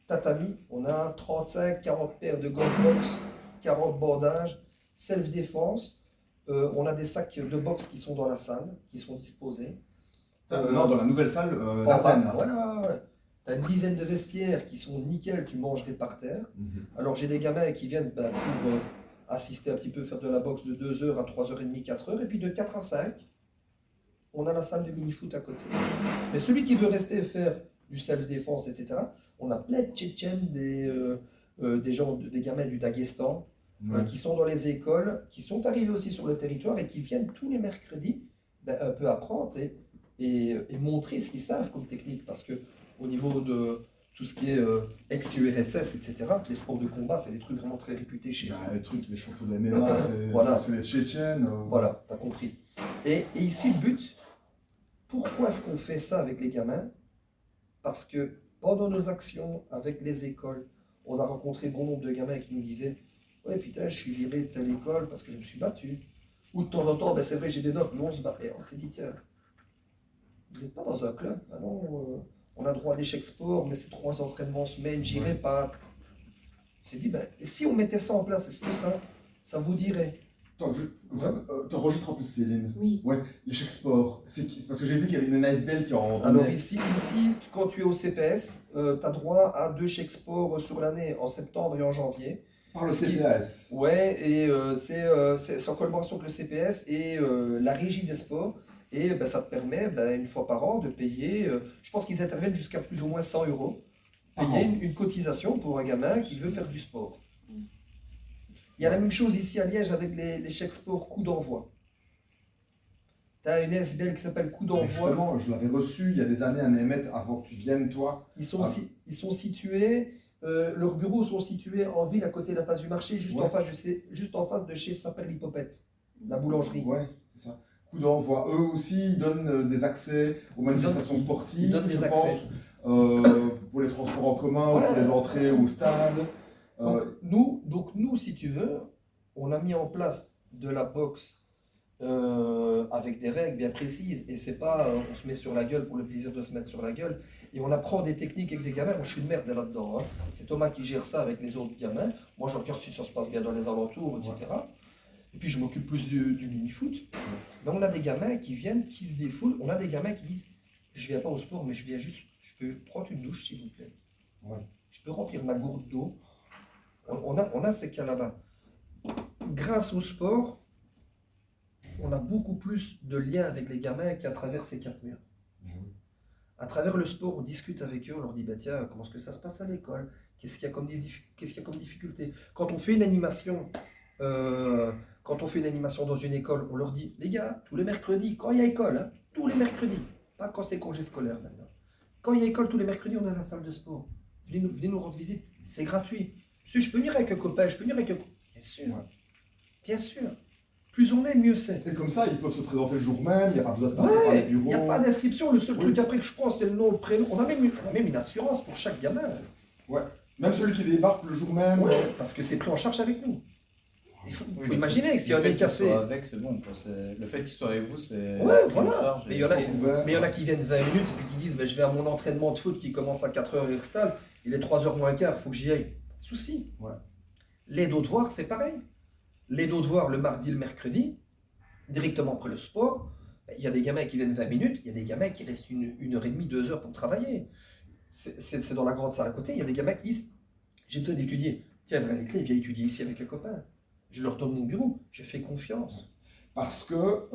tatami, on a 35-40 paires de gants de boxe, 40 bandages, self-défense. On a des sacs de boxe qui sont dans la salle, qui sont disposés. Ça, maintenant, dans la nouvelle salle En d'Ardennes. bas, ouais. Tu as une dizaine de vestiaires qui sont nickel, tu mangerais par terre. Alors j'ai des gamins qui viennent pour assister un petit peu, faire de la boxe de 2h à 3h30, 4h, et puis de 4 à 5, on a la salle de mini-foot à côté. Mais celui qui veut rester et faire du self-défense, etc., on a plein de Tchétchènes, des gamins du Daghestan, qui sont dans les écoles, qui sont arrivés aussi sur le territoire et qui viennent tous les mercredis un peu apprendre et montrer ce qu'ils savent comme technique. Parce que au niveau de tout ce qui est ex-URSS, etc., les sports de combat, c'est des trucs vraiment très réputés chez eux. Les trucs, les champions de MMA, Voilà. c'est les Tchétchènes. Voilà, t'as compris. Et ici, le but, pourquoi est-ce qu'on fait ça avec les gamins? Parce que pendant nos actions avec les écoles, on a rencontré bon nombre de gamins qui nous disaient « Ouais, putain, je suis viré de telle école parce que je me suis battu. » Ou de temps en temps, c'est vrai, j'ai des notes, mais on se bat. Et on s'est dit « Tiens, vous n'êtes pas dans un club, ah non, on a droit à l'échec sport, mais c'est 3 entraînements en semaine, j'irai pas. » On s'est dit « Si on mettait ça en place, est-ce que ça vous dirait ?» Attends, comme ça, t'enregistres en plus, Céline. Oui. Ouais, l'échec sport. C'est parce que j'ai vu qu'il y avait une ASBL qui en. Alors ici, quand tu es au CPS, tu as droit à 2 chèques sport sur l'année, en septembre et en janvier. Par le CPS. Ouais, et c'est en collaboration avec le CPS et la régie des sports. Et ça te permet, une fois par an, de payer, je pense qu'ils interviennent jusqu'à plus ou moins 100 €, payer une cotisation pour un gamin qui veut faire du sport. Il y a la même chose ici à Liège avec les chèques sport coup d'envoi. Tu as une SBL qui s'appelle coup d'envoi. Justement, je l'avais reçu il y a des années à Német avant que tu viennes, toi. Ils sont situés, leurs bureaux sont situés en ville à côté de la place du marché, juste en face de chez Saint-Père-Lipopette, la boulangerie. Ouais, c'est ça. Coup d'envoi. Eux aussi, ils donnent des accès aux manifestations sportives, Ils donnent des accès. pour les transports en commun, pour les entrées au stade. Donc nous, si tu veux, on a mis en place de la boxe avec des règles bien précises. Et c'est pas on se met sur la gueule pour le plaisir de se mettre sur la gueule. Et on apprend des techniques avec des gamins. Moi, je suis une merde là-dedans. Hein. C'est Thomas qui gère ça avec les autres gamins. Moi, je regarde si ça se passe bien dans les alentours, etc. Et puis, je m'occupe plus du mini-foot. Mais on a des gamins qui viennent, qui se défoulent. On a des gamins qui disent « Je viens pas au sport, mais je viens juste, je peux prendre une douche, s'il vous plaît. Je peux remplir ma gourde d'eau. » On a ces cas là-bas. Grâce au sport, on a beaucoup plus de liens avec les gamins qu'à travers ces 4 murs. À travers le sport, on discute avec eux, on leur dit tiens, comment est-ce que ça se passe à l'école? Qu'est-ce qu'il y a comme difficulté? Quand on fait une animation, dans une école, on leur dit les gars, tous les mercredis, quand il y a école, hein, tous les mercredis, pas quand c'est congé scolaire maintenant. Quand il y a école, tous les mercredis, on a la salle de sport. Venez nous rendre visite, c'est gratuit. Si je peux venir avec un copain, je peux venir avec un... Bien sûr. Ouais. Bien sûr. Plus on est, mieux c'est. Et comme ça, ils peuvent se présenter le jour même, il n'y a pas besoin de passer par les Ouais, il bureaux. n'y a pas d'inscription. Le seul Oui. truc après que je prends, c'est le nom, le prénom. On a même une assurance pour chaque gamin. Même celui qui débarque le jour même. Ouais, parce que c'est pris en charge avec nous. Il faut Oui, imaginer que s'il y a un le fait nez qu'il cassé. soit avec, c'est bon. Quoi. Le fait qu'il soit avec vous, c'est. Ouais, pris en voilà. charge Mais et il y en a- c'est- Ouvert. Mais il y en a qui viennent 20 minutes et puis qui disent je vais à mon entraînement de foot qui commence à 4h Herstal, il est 3h moins quart, il faut que j'y aille. Pas de souci. Ouais. L'aide aux devoirs, c'est pareil. L'aide aux devoirs le mardi, le mercredi, directement après le sport. Il y a des gamins qui viennent 20 minutes, il y a des gamins qui restent une heure et demie, 2 heures pour travailler. C'est dans la grande salle à côté, il y a des gamins qui disent j'ai besoin d'étudier. Tiens, voilà les clés, viens étudier ici avec les copains. Je leur donne mon bureau, je fais confiance. Parce que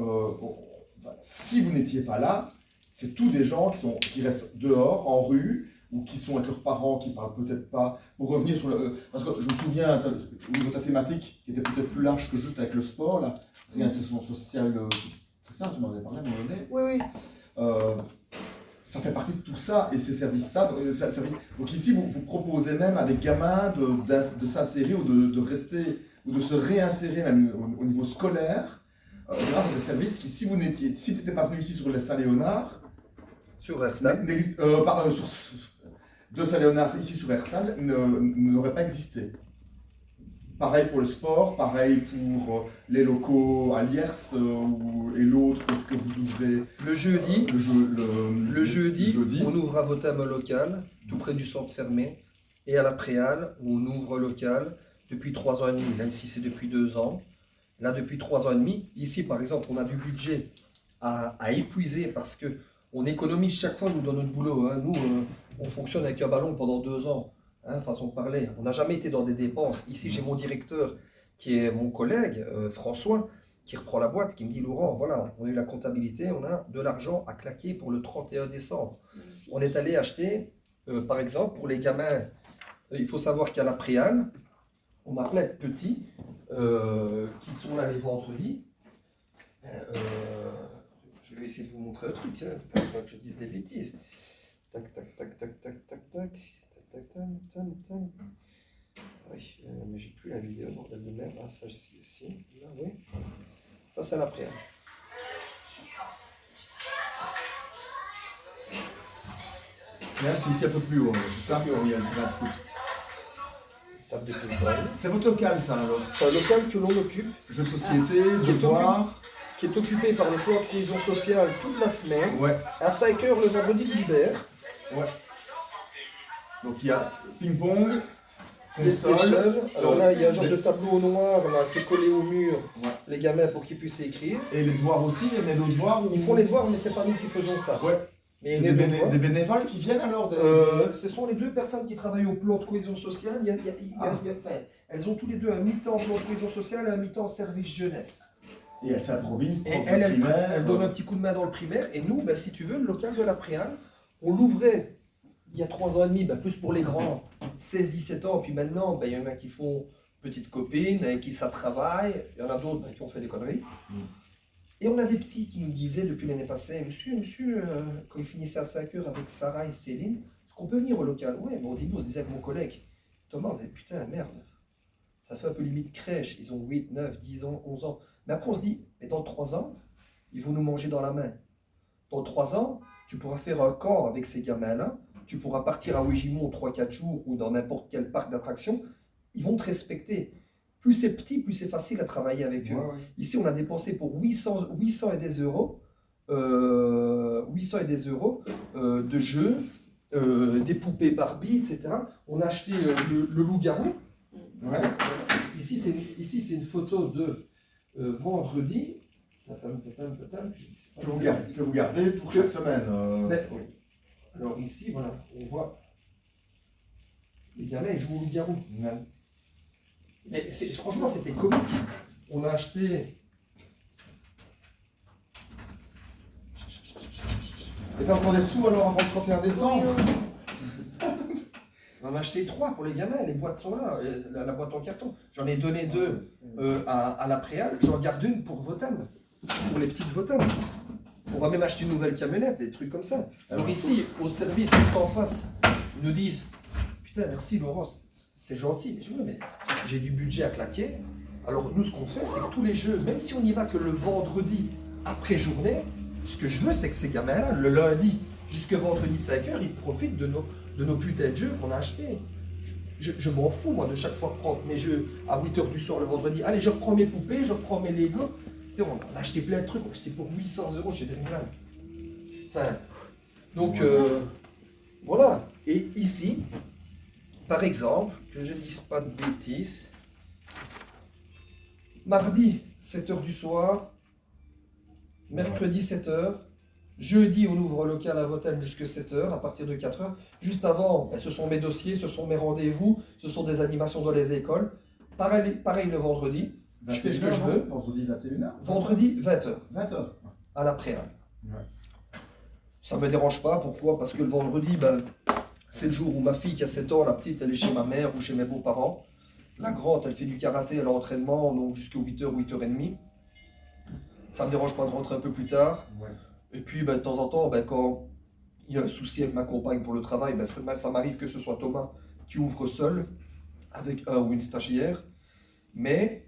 si vous n'étiez pas là, c'est tous des gens qui restent dehors, en rue, ou qui sont avec leurs parents, qui parlent peut-être pas. Pour revenir sur le. Parce que je me souviens, au niveau de ta thématique, qui était peut-être plus large que juste avec le sport, là, réinsertion sociale, c'est ça, tu m'en avais parlé à un moment donné. Oui, oui. Ça fait partie de tout ça, et ces services-là. Donc ici, vous proposez même à des gamins de s'insérer ou de rester, ou de se réinsérer même au niveau scolaire, grâce à des services qui, si tu n'étais pas venu ici sur les Saint-Léonard, Sur Herstal. de Saint-Léonard ici sur Herstal, n'auraient pas existé. Pareil pour le sport, pareil pour les locaux à Liers et l'autre que vous ouvrez Le jeudi, le jeudi, on ouvre à Votam un local, tout près du centre fermé, et à la Préale, on ouvre un local depuis 3 ans et demi. Là, ici, c'est depuis 2 ans. Là, depuis 3 ans et demi, ici, par exemple, on a du budget à épuiser parce qu'on économise chaque fois, nous, dans notre boulot. Hein. Nous, on fonctionne avec un ballon pendant 2 ans, hein, façon de parler. On n'a jamais été dans des dépenses. Ici, j'ai mon directeur, qui est mon collègue, François, qui reprend la boîte, qui me dit, Laurent, voilà, on a eu la comptabilité, on a de l'argent à claquer pour le 31 décembre. On est allé acheter, par exemple, pour les gamins, il faut savoir qu'à la Préale, on a plein de petits qui sont là les vendredis. Je vais essayer de vous montrer un truc, hein, faut pas que je dise des bêtises. Tac, tac, tac, tac, tac, tac, tac, tac, tac, tam, tam, tam. Oui, mais j'ai plus la vidéo, bordel de merde. Ah, ça, si, là, oui. Voilà. Ça, c'est la Préale. C'est ici un peu plus haut, c'est ça, il y a le terrain de foot. Table de ping-pong. C'est votre local, ça, alors? C'est un local que l'on occupe, Jeux de société, Qui est devoirs. qui est occupé par le plan de cohésion sociale toute la semaine. Ouais, À 5h le vendredi, il libère. ouais. Donc il y a ping-pong, console. PlayStation. Alors là, il y a un genre les- de tableau noir là, qui est collé au mur, Ouais. les gamins pour qu'ils puissent écrire. Et les devoirs aussi, il y a des devoirs où... Ils font les devoirs, mais c'est pas nous qui faisons ça. Ouais. Mais C'est il y a des, des devoirs. des bénévoles qui viennent alors Ce sont les deux personnes qui travaillent au plan de cohésion sociale. Enfin, elles ont tous les deux un mi-temps plan de cohésion sociale et un mi-temps service jeunesse. Et elles s'improvisent. Et propre elle primaire. donne un petit coup de main dans le primaire. Et nous, ben, si tu veux, le local de la Préale, on l'ouvrait il y a 3 ans et demi, ben, plus pour les grands, 16-17 ans. Puis maintenant, ben, il y en a qui font petite copine, avec qui ça travaille. Il y en a d'autres ben, qui ont fait des conneries. Et on a des petits qui nous disaient depuis l'année passée, monsieur, quand ils finissaient à 5h avec Sarah et Céline, est-ce qu'on peut venir au local? Ouais, mais au début, on se disait avec mon collègue, Thomas, on disait, putain, merde, ça fait un peu limite crèche, ils ont 8, 9, 10 ans, 11 ans. Mais après, on se dit, mais dans 3 ans, ils vont nous manger dans la main. Dans 3 ans, tu pourras faire un camp avec ces gamins-là, tu pourras partir à Ouijimont 3-4 jours ou dans n'importe quel parc d'attractions, ils vont te respecter. Plus c'est petit, plus c'est facile à travailler avec eux. Ouais, ouais. Ici, on a dépensé pour 800 et des euros, 800 et des euros de jeux, des poupées Barbie, etc. On a acheté le loup-garou. Ouais. Ici, c'est une photo de vendredi. Tatam, tatam, tatam, je dis pas. Que vous gardez pour chaque semaine. Mais, oui. Alors ici, voilà, on voit les gamins ils jouent au loup-garou. Ouais. Mais franchement, c'était comique. On a acheté. Et t'as encore des sous alors avant le 31 décembre? On en a acheté 3 pour les gamins, les boîtes sont là, la boîte en carton. J'en ai donné 2 à la Préale, j'en garde une pour Votam, pour les petites Votam. On va même acheter une nouvelle camionnette, des trucs comme ça. Alors ici, au service juste en face, ils nous disent putain, merci Laurence, c'est gentil. Je dis, mais j'ai du budget à claquer. Alors nous, ce qu'on fait, c'est que tous les jeux, même si on n'y va que le vendredi après journée, ce que je veux, c'est que ces gamins-là, le lundi jusqu'à vendredi 5h, ils profitent de nos putains de jeux qu'on a achetés. Je m'en fous, moi, de chaque fois prendre mes jeux à 8h du soir le vendredi. Allez, je reprends mes poupées, je reprends mes Lego. Tu sais, on a acheté plein de trucs, on a acheté pour 800 € chez Dreamland. Enfin, donc, voilà. Et ici, par exemple, que je ne dise pas de bêtises, mardi, 7h du soir, mercredi, 7h, jeudi, on ouvre le local à Votem jusqu'à 7h, à partir de 4h. Juste avant, ce sont mes dossiers, ce sont mes rendez-vous, ce sont des animations dans les écoles. Pareil le vendredi, je fais ce que je veux. Vendredi 21h. Vendredi, 20h, 20h. à la préale. Ouais. Ça ne me dérange pas, pourquoi? Parce que le vendredi, c'est le jour où ma fille qui a 7 ans, la petite, elle est chez ma mère ou chez mes beaux-parents. La grande, elle fait du karaté, elle a l'entraînement, donc jusqu'à 8h, 8h30. Ça ne me dérange pas de rentrer un peu plus tard. Ouais. Et puis, de temps en temps, quand il y a un souci avec ma compagne pour le travail, ça m'arrive que ce soit Thomas qui ouvre seul, avec un ou une stagiaire. Mais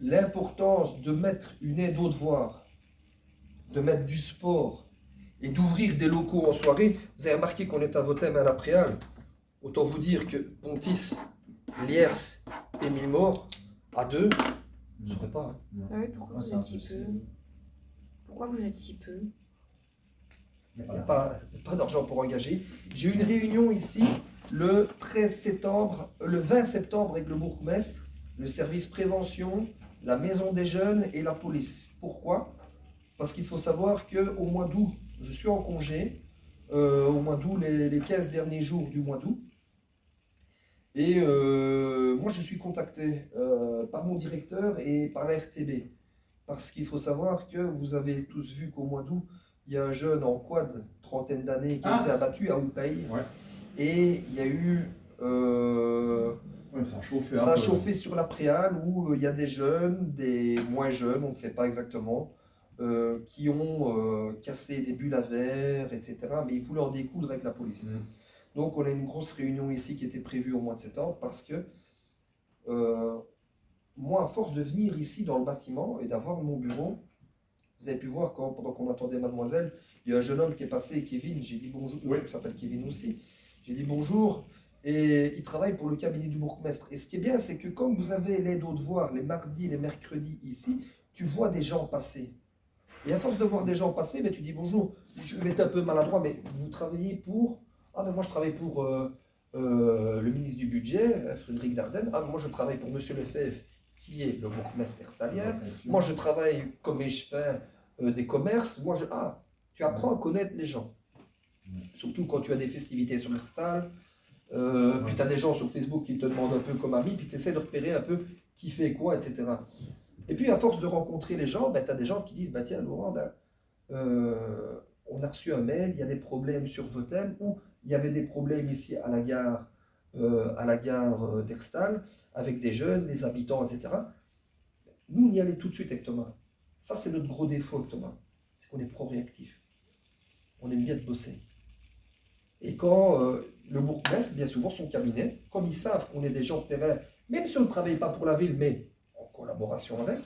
l'importance de mettre une aide aux devoirs, de mettre du sport et d'ouvrir des locaux en soirée. Vous avez remarqué qu'on est à Votem à la Préale. Autant vous dire que Pontis, Liers et Milmort, à deux, je ne saurais pas. Hein. Ah oui, pourquoi vous êtes si peu? Pourquoi vous êtes si peu? Il n'y a pas d'argent pour engager. J'ai eu une réunion ici le 13 septembre, le 20 septembre avec le bourgmestre, le service prévention, la maison des jeunes et la police. Pourquoi? Parce qu'il faut savoir qu'au mois d'août, je suis en congé, au mois d'août, les 15 derniers jours du mois d'août. Et moi, je suis contacté par mon directeur et par la RTB. Parce qu'il faut savoir que vous avez tous vu qu'au mois d'août, il y a un jeune en quad, trentaine d'années, qui a été abattu à Oupey. Ouais. Et il y a eu... Ouais, ça a chauffé. Ça a chauffé sur la Préale où il y a des jeunes, des moins jeunes, on ne sait pas exactement, qui ont cassé des bulles à verre, etc. Mais ils voulaient en découdre avec la police. Donc on a une grosse réunion ici qui était prévue au mois de septembre parce que moi, à force de venir ici dans le bâtiment et d'avoir mon bureau, vous avez pu voir pendant qu'on attendait mademoiselle, il y a un jeune homme qui est passé, Kevin, j'ai dit bonjour, il s'appelle Kevin aussi, j'ai dit bonjour, et il travaille pour le cabinet du bourgmestre. Et ce qui est bien, c'est que comme vous avez l'aide aux devoirs les mardis, les mercredis ici, tu vois des gens passer. Et à force de voir des gens passer, tu dis bonjour, je vais être un peu maladroit, mais vous travaillez pour... Ah ben moi je travaille pour le ministre du budget, Frédéric Dardenne. Ah moi je travaille pour Monsieur Lefebvre, qui est le bourgmestre herstalien. Moi je travaille comme je fais des commerces. Tu apprends à connaître les gens. Surtout quand tu as des festivités sur Herstal. Puis tu as des gens sur Facebook qui te demandent un peu comme ami, puis tu essaies de repérer un peu qui fait quoi, etc. Et puis à force de rencontrer les gens, tu as des gens qui disent tiens Laurent, on a reçu un mail, il y a des problèmes sur Votem, ou il y avait des problèmes ici à la gare d'Herstal, avec des jeunes, des habitants, etc. Nous, on y allait tout de suite avec Thomas. Ça, c'est notre gros défaut avec Thomas. C'est qu'on est pro-réactif. On aime bien de bosser. Et quand le bourgmestre, bien souvent, son cabinet, comme ils savent qu'on est des gens de terrain, même si on ne travaille pas pour la ville, mais en collaboration avec,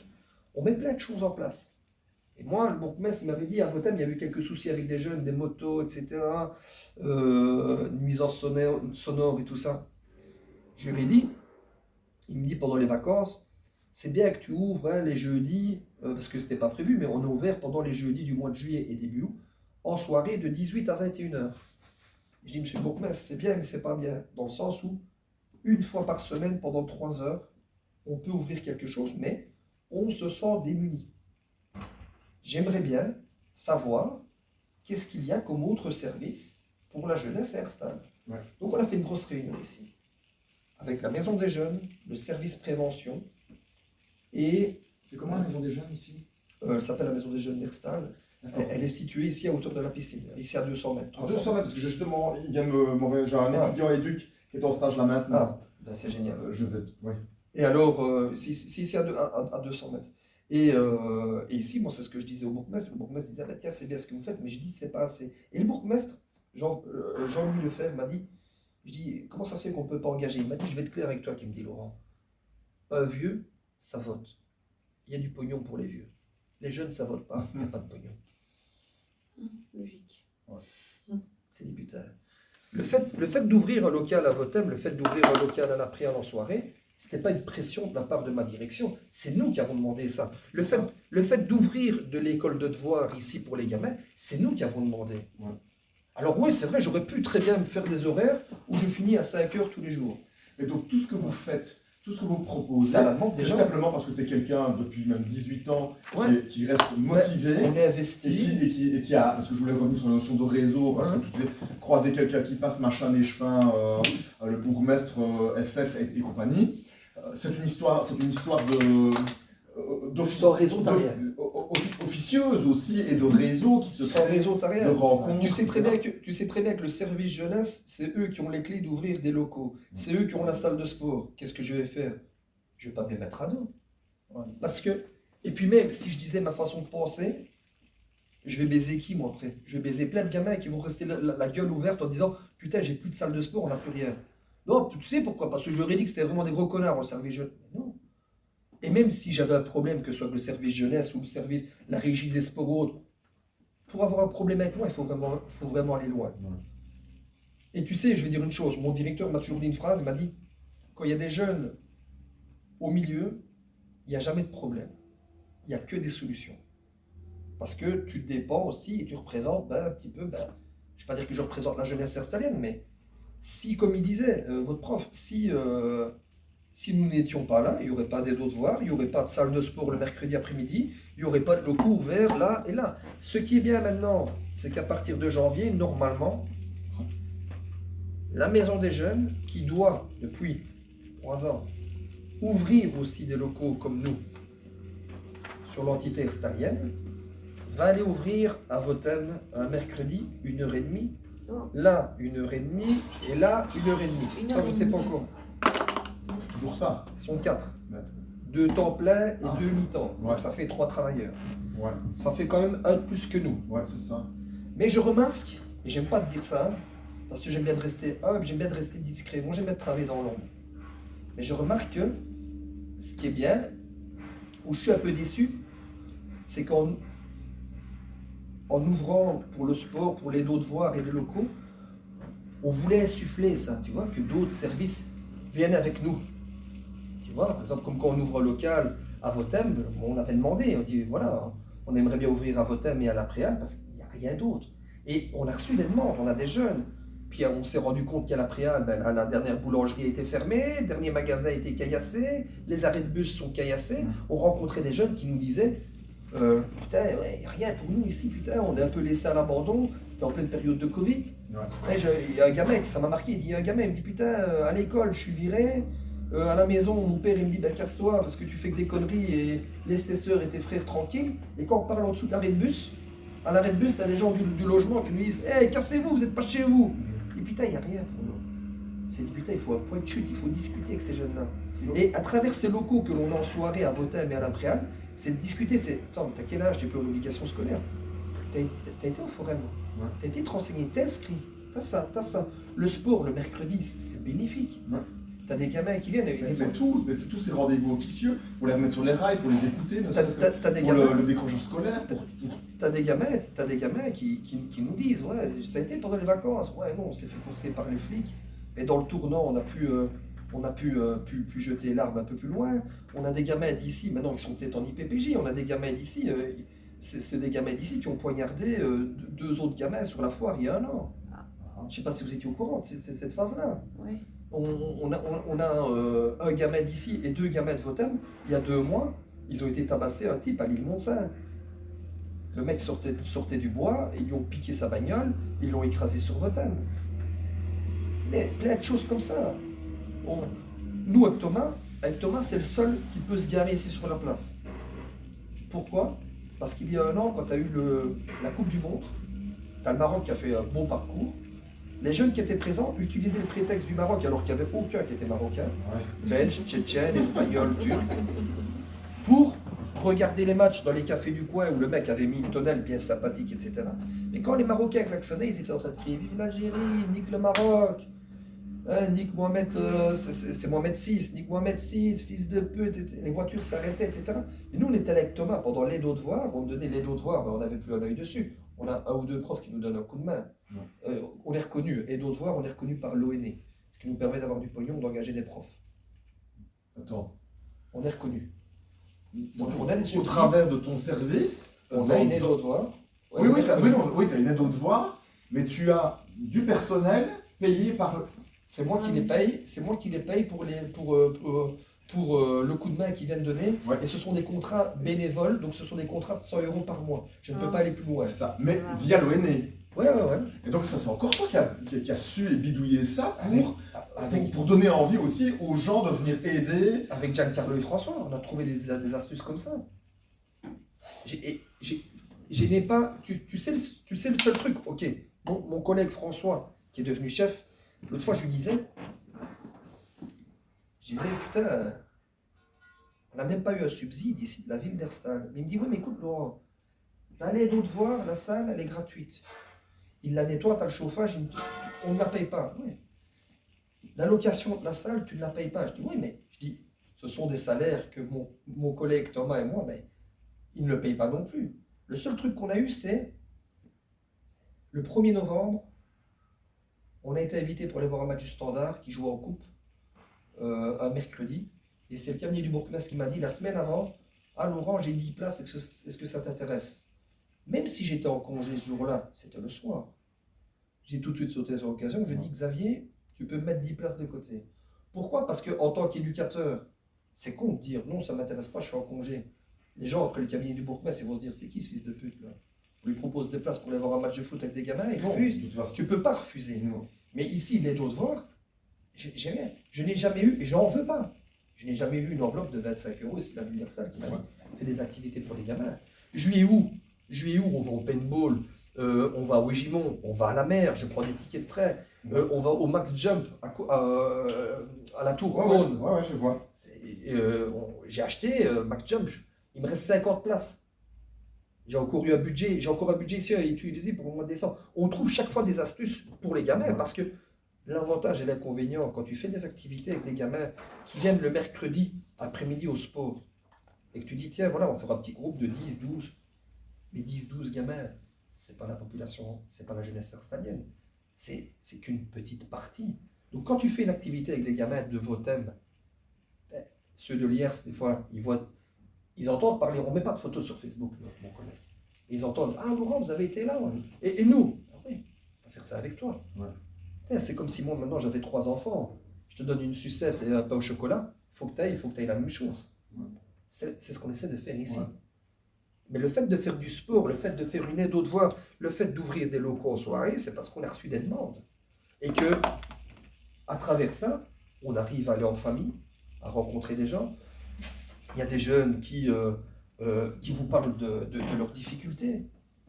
on met plein de choses en place. Et moi, le bourgmestre, il m'avait dit, à Votem, il y a eu quelques soucis avec des jeunes, des motos, etc., nuisances sonores et tout ça. Je lui ai dit, il me dit pendant les vacances, c'est bien que tu ouvres les jeudis, parce que ce n'était pas prévu, mais on a ouvert pendant les jeudis du mois de juillet et début août, en soirée de 18 à 21h. Je dis, monsieur le bourgmestre, c'est bien, mais c'est pas bien, dans le sens où, une fois par semaine, pendant 3 heures, on peut ouvrir quelque chose, mais on se sent démuni. J'aimerais bien savoir qu'est-ce qu'il y a comme autre service pour la jeunesse à Herstal. Ouais. Donc on a fait une grosse réunion ici, avec la maison des jeunes, le service prévention, et... C'est comment la maison des jeunes ici? Elle s'appelle la maison des jeunes d'Herstal. Elle est située ici à hauteur de la piscine, ici à 200 mètres. À 200 mètres, parce que justement, il vient de m'envoyer, j'ai un étudiant éduc qui est en stage là maintenant. C'est génial. Je vais, ouais. Et alors, ici à 200 mètres. Et ici, moi, c'est ce que je disais au bourgmestre. Le bourgmestre disait, c'est bien ce que vous faites, mais je dis, c'est pas assez. Et le bourgmestre, Jean-Louis Lefebvre, m'a dit, Je dis, comment ça se fait qu'on ne peut pas engager? Il m'a dit, je vais être clair avec toi, qui me dit Laurent. Un vieux, ça vote. Il y a du pognon pour les vieux. Les jeunes, ça vote pas, il n'y a pas de pognon. Logique. C'est des putains. Le fait d'ouvrir un local à Votem, le fait d'ouvrir un local à la prière en soirée, ce n'était pas une pression de la part de ma direction. C'est nous qui avons demandé ça. Le fait d'ouvrir de l'école de devoirs ici pour les gamins, c'est nous qui avons demandé. Ouais. Alors oui, c'est vrai, j'aurais pu très bien me faire des horaires où je finis à 5 heures tous les jours. Et donc tout ce que vous faites, tout ce que vous proposez, Ça la demande c'est des gens. simplement parce que tu es quelqu'un depuis même 18 ans Ouais. qui reste motivé. On est Et investi. qui a, parce que je voulais revenir sur la notion de réseau, parce que tu as croisé quelqu'un qui passe machin et chevin, le bourgmestre FF et compagnie. C'est une histoire Sans réseau, t'as rien. officieuse aussi et de réseau qui se Sans crée, réseau, t'as rien. de rencontres. Tu sais très etc. bien que le service jeunesse, c'est eux qui ont les clés d'ouvrir des locaux. C'est eux qui ont la salle de sport. Qu'est-ce que je vais faire? Je vais pas me les mettre à dos. Parce que, et puis même si je disais ma façon de penser, je vais baiser qui moi après? Je vais baiser plein de gamins qui vont rester la gueule ouverte en disant putain, j'ai plus de salle de sport, on n'a plus rien. Non, tu sais pourquoi? Parce que je leur ai dit que c'était vraiment des gros connards au service jeunesse. Mais non. Et même si j'avais un problème, que ce soit le service jeunesse ou le service, la régie des sports ou autre, pour avoir un problème avec moi, il faut vraiment aller loin. Ouais. Et tu sais, je vais dire une chose, mon directeur m'a toujours dit une phrase, il m'a dit, quand il y a des jeunes au milieu, il n'y a jamais de problème. Il n'y a que des solutions. Parce que tu dépends aussi et tu représentes un petit peu, je ne vais pas dire que je représente la jeunesse herstalienne, mais si, comme il disait, votre prof, si nous n'étions pas là, il n'y aurait pas des devoirs, il n'y aurait pas de salle de sport le mercredi après-midi, il n'y aurait pas de locaux ouverts là et là. Ce qui est bien maintenant, c'est qu'à partir de janvier, normalement, la Maison des Jeunes, qui doit, depuis 3 ans, ouvrir aussi des locaux comme nous, sur l'entité herstalienne, va aller ouvrir à Votem un mercredi, 1h30, Oh. là 1h30 et là 1h30. Ça, je ne sais pas encore. C'est toujours ça. Ils sont 4. Ouais. 2 temps plein et 2 mi-temps. Ouais. Donc ça fait 3 travailleurs. Ouais, Ça fait quand même un de plus que nous. ouais, c'est ça. Mais je remarque, et j'aime pas te dire ça, parce que j'aime bien de rester humble, j'aime bien de rester discret. Moi, j'aime bien de travailler dans l'ombre. Mais je remarque que ce qui est bien, où je suis un peu déçu, c'est qu'en ouvrant pour le sport, pour les devoirs et les locaux, on voulait insuffler ça, tu vois, que d'autres services viennent avec nous. Tu vois, par exemple, comme quand on ouvre un local à Votem, on avait demandé, on dit voilà, on aimerait bien ouvrir à Votem et à la Préal parce qu'il n'y a rien d'autre. Et on a reçu des demandes, on a des jeunes. Puis on s'est rendu compte qu'à la Préal, la dernière boulangerie a été fermée, le dernier magasin a été caillassé, les arrêts de bus sont caillassés. On rencontrait des jeunes qui nous disaient putain, il n'y a rien pour nous ici, putain, on est un peu laissé à l'abandon, c'était en pleine période de Covid. Ouais. Il y a un gamin, ça m'a marqué, il y a un gamin, il me dit putain, à l'école je suis viré, à la maison mon père il me dit ben casse-toi parce que tu fais que des conneries et laisse tes soeurs et tes frères tranquilles. Et quand on parle en dessous de l'arrêt de bus, à l'arrêt de bus, t'as les gens du logement qui nous disent hey, cassez-vous, vous n'êtes pas chez vous. Et putain, il n'y a rien pour nous. C'est dit putain, il faut un point de chute, il faut discuter avec ces jeunes-là. Et à travers ces locaux que l'on a en soirée à Votem et à la Préal, c'est de discuter, c'est attends, t'as quel âge, t'es plus en obligation scolaire. T'as été au forum, Ouais. t'as été te renseigner, t'es inscrit, t'as ça, t'as ça. Le sport le mercredi, c'est bénéfique. Ouais. T'as des gamins qui viennent, et des fois, Mais tous ces rendez-vous officieux, pour les remettre sur les rails, pour les écouter, ne serait-ce que t'as des pour gamins. le décrochage scolaire, T'as des gamins qui nous disent ouais, ça a été pendant les vacances, ouais non, on s'est fait courser par les flics, mais dans le tournant on a pu jeter l'arme un peu plus loin. On a des gamins d'ici, maintenant ils sont peut-être en IPPJ, on a des gamins d'ici, c'est des gamins d'ici qui ont poignardé 2 autres gamins sur la foire il y a 1 an. Je sais pas si vous étiez au courant de cette phase-là. Ouais. On a un gamin d'ici et 2 gamins de Votem, il y a 2 mois, ils ont été tabassés, un type à l'île Montsaint. Le mec sortait du bois, ils lui ont piqué sa bagnole, ils l'ont écrasé sur Votem. Mais plein de choses comme ça. Nous, avec Thomas, c'est le seul qui peut se garer ici sur la place. Pourquoi? Parce qu'il y a 1 an, quand tu as eu la Coupe du Monde, tu as le Maroc qui a fait un bon parcours. Les jeunes qui étaient présents utilisaient le prétexte du Maroc alors qu'il n'y avait aucun qui était marocain, belge, tchétchène, espagnol, turc, pour regarder les matchs dans les cafés du coin où le mec avait mis une tonnelle bien sympathique, etc. Mais quand les Marocains klaxonnaient, ils étaient en train de crier « Vive l'Algérie, nique le Maroc !» Nick Mohamed, c'est Mohamed VI, Nick Mohamed VI, fils de pute, les voitures s'arrêtaient, etc. Et nous, on était là avec Thomas pendant l'aide aux devoirs, on me donnait l'aide aux devoirs, ben, on n'avait plus un œil dessus. On a un ou deux profs qui nous donnent un coup de main. On est reconnu, aide aux devoirs, on est reconnu par l'ONE, ce qui nous permet d'avoir du pognon, d'engager des profs. Attends. On est reconnu. Donc, on a des au subsides. travers de ton service, On a une aide aux devoirs. Oui, oui, tu as une aide aux devoirs, mais tu as du personnel payé par. C'est moi qui les paye, pour le coup de main qu'ils viennent donner. Ouais. Et ce sont des contrats bénévoles, donc ce sont des contrats de 100 € par mois. Je ne peux pas aller plus loin. C'est ça, mais via l'ONE. Ouais. Et donc ça, c'est encore toi qui a su et bidouiller ça Avec, pour donner envie aussi aux gens de venir aider. avec Giancarlo et François, on a trouvé des astuces comme ça. Je n'ai pas... Tu sais le seul truc, ok. Mon collègue François, qui est devenu chef, l'autre fois je lui disais, putain, on n'a même pas eu un subside ici de la ville d'Erstal. Mais il me dit, oui, mais écoute, Laurent, t'as l'aide aux devoirs, la salle, elle est gratuite. Il la nettoie, t'as le chauffage, on ne la paye pas. Oui. La location de la salle, tu ne la payes pas. Je dis, oui, mais ce sont des salaires que mon collègue Thomas et moi, ben, ils ne le payent pas non plus. Le seul truc qu'on a eu, c'est le 1er novembre, on a été invité pour aller voir un match du Standard qui joue en coupe un mercredi. Et c'est le camier du Bourgmestre qui m'a dit la semaine avant, ah Laurent, j'ai 10 places, est-ce que ça t'intéresse? Même si j'étais en congé ce jour-là, c'était le soir. J'ai tout de suite sauté sur l'occasion, je dis Xavier, tu peux mettre 10 places de côté. Pourquoi? Parce qu'en tant qu'éducateur, c'est con de dire non, ça ne m'intéresse pas, je suis en congé. Les gens, après le cabinet du Bourgmestre, ils vont se dire c'est qui ce fils de pute là? On lui propose des places pour aller voir un match de foot avec des gamins, il refuse. Tu ne peux pas refuser. Non. Mais ici, l'aide aux devoirs, je n'ai jamais eu, et j'en veux pas, je n'ai jamais eu une enveloppe de 25 €, c'est l'universal qui m'a dit, fais des activités pour les gamins. Juillet août, on va au paintball, on va au Wégimont, on va à la mer, je prends des tickets de train, on va au Max Jump à la Tour Rhône. Ouais, je vois. J'ai acheté Max Jump, il me reste 50 places. J'ai encore un budget ici à utiliser pour le mois de décembre. On trouve chaque fois des astuces pour les gamins parce que l'avantage et l'inconvénient, quand tu fais des activités avec les gamins qui viennent le mercredi après-midi au sport et que tu dis, tiens, voilà, on fera un petit groupe de 10, 12, mais 10, 12 gamins, c'est pas la population, c'est pas la jeunesse erstalienne, c'est qu'une petite partie. Donc quand tu fais une activité avec des gamins de vos thèmes, ben, ceux de l'IERS, des fois, ils entendent parler, on ne met pas de photos sur Facebook, mon collègue. Ils entendent, ah Laurent, vous avez été là, et nous, ah oui, on va faire ça avec toi. Ouais. C'est comme si moi, maintenant, j'avais 3 enfants, je te donne une sucette et un pain au chocolat, il faut que tu ailles la même chose. Ouais. C'est ce qu'on essaie de faire ici. Ouais. Mais le fait de faire du sport, le fait de faire une aide aux devoirs, le fait d'ouvrir des locaux en soirée, c'est parce qu'on a reçu des demandes. Et que, à travers ça, on arrive à aller en famille, à rencontrer des gens. Il y a des jeunes qui vous parlent de leurs difficultés,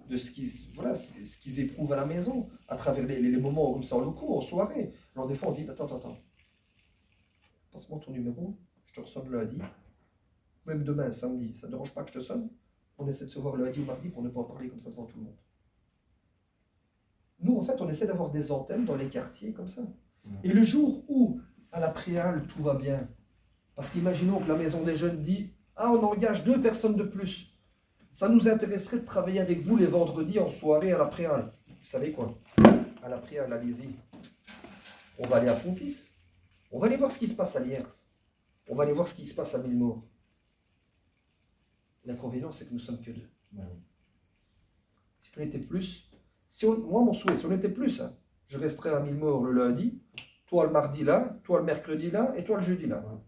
de ce qu'ils éprouvent à la maison, à travers les moments comme ça en locaux, en soirée. Alors des fois on dit, attends, passe-moi ton numéro, je te ressonne lundi, même demain, samedi, ça ne dérange pas que je te sonne? On essaie de se voir lundi ou mardi pour ne pas en parler comme ça devant tout le monde. Nous, en fait, on essaie d'avoir des antennes dans les quartiers comme ça. Et le jour où, à la préale, tout va bien, parce qu'imaginons que la maison des jeunes dit « Ah, on engage 2 personnes de plus. Ça nous intéresserait de travailler avec vous les vendredis en soirée à la préale. » Vous savez quoi? À la préale, allez-y. On va aller à Pontis. On va aller voir ce qui se passe à Liers. On va aller voir ce qui se passe à Millemort. L'inconvénient, c'est que nous sommes que 2. Ouais. Si on était plus, moi mon souhait, si on était plus, hein, je resterais à Millemort le lundi, toi le mardi là, toi le mercredi là, et toi le jeudi là. Ouais.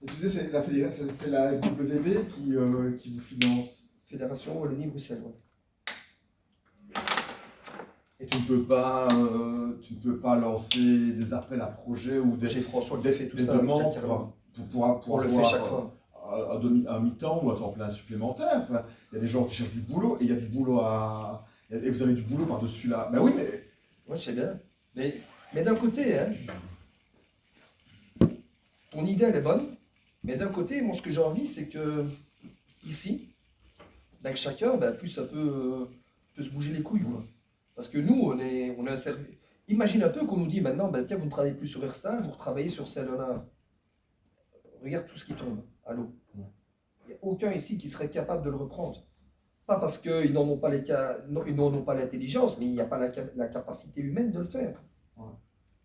Et tu disais, c'est la FWB qui vous finance. Fédération Wallonie-Bruxelles, ouais. Et tu ne peux pas lancer des appels à projets ou des, François des demandes pour on le fait chaque fois. À mi-temps ou à temps plein supplémentaire. Enfin, il y a des gens qui cherchent du boulot et il y a du boulot et vous avez du boulot par-dessus là. Ben oui, mais... Moi, je sais bien. Mais d'un côté, hein, ton idée, elle est bonne. Mais d'un côté, moi, ce que j'ai envie, c'est que ici, ben, que chacun, ben, plus ça peut se bouger les couilles, quoi. Parce que nous, on a un service. Imagine un peu qu'on nous dit maintenant, ben, tiens, vous ne travaillez plus sur Herstal, vous retravaillez sur Saint-Léonard. Regarde tout ce qui tombe à l'eau. Ouais. Il n'y a aucun ici qui serait capable de le reprendre. Pas parce qu'ils n'en ont pas ils n'en ont pas l'intelligence, mais il n'y a pas la capacité humaine de le faire. Ouais.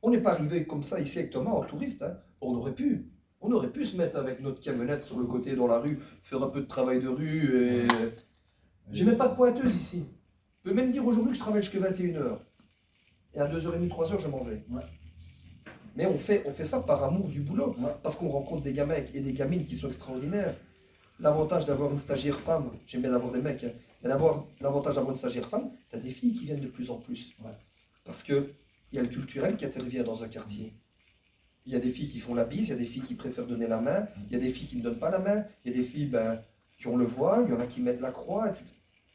On n'est pas arrivé comme ça ici avec Thomas en touriste. Hein. On aurait pu. On aurait pu se mettre avec notre camionnette sur le côté dans la rue, faire un peu de travail de rue et. J'ai même pas de pointeuse ici. Je peux même dire aujourd'hui que je travaille jusqu'à 21h. Et à 2h30, 3h, je m'en vais. Ouais. Mais on fait ça par amour du boulot. Ouais. Parce qu'on rencontre des gamins et des gamines qui sont extraordinaires. L'avantage d'avoir une stagiaire femme, j'aime bien d'avoir des mecs, hein, mais l'avantage d'avoir une stagiaire femme, tu as des filles qui viennent de plus en plus. Ouais. Parce qu'il y a le culturel qui intervient dans un quartier. Il y a des filles qui font la bise, il y a des filles qui préfèrent donner la main, il y a des filles qui ne donnent pas la main, il y a des filles qui ont le voile, il y en a qui mettent la croix, etc.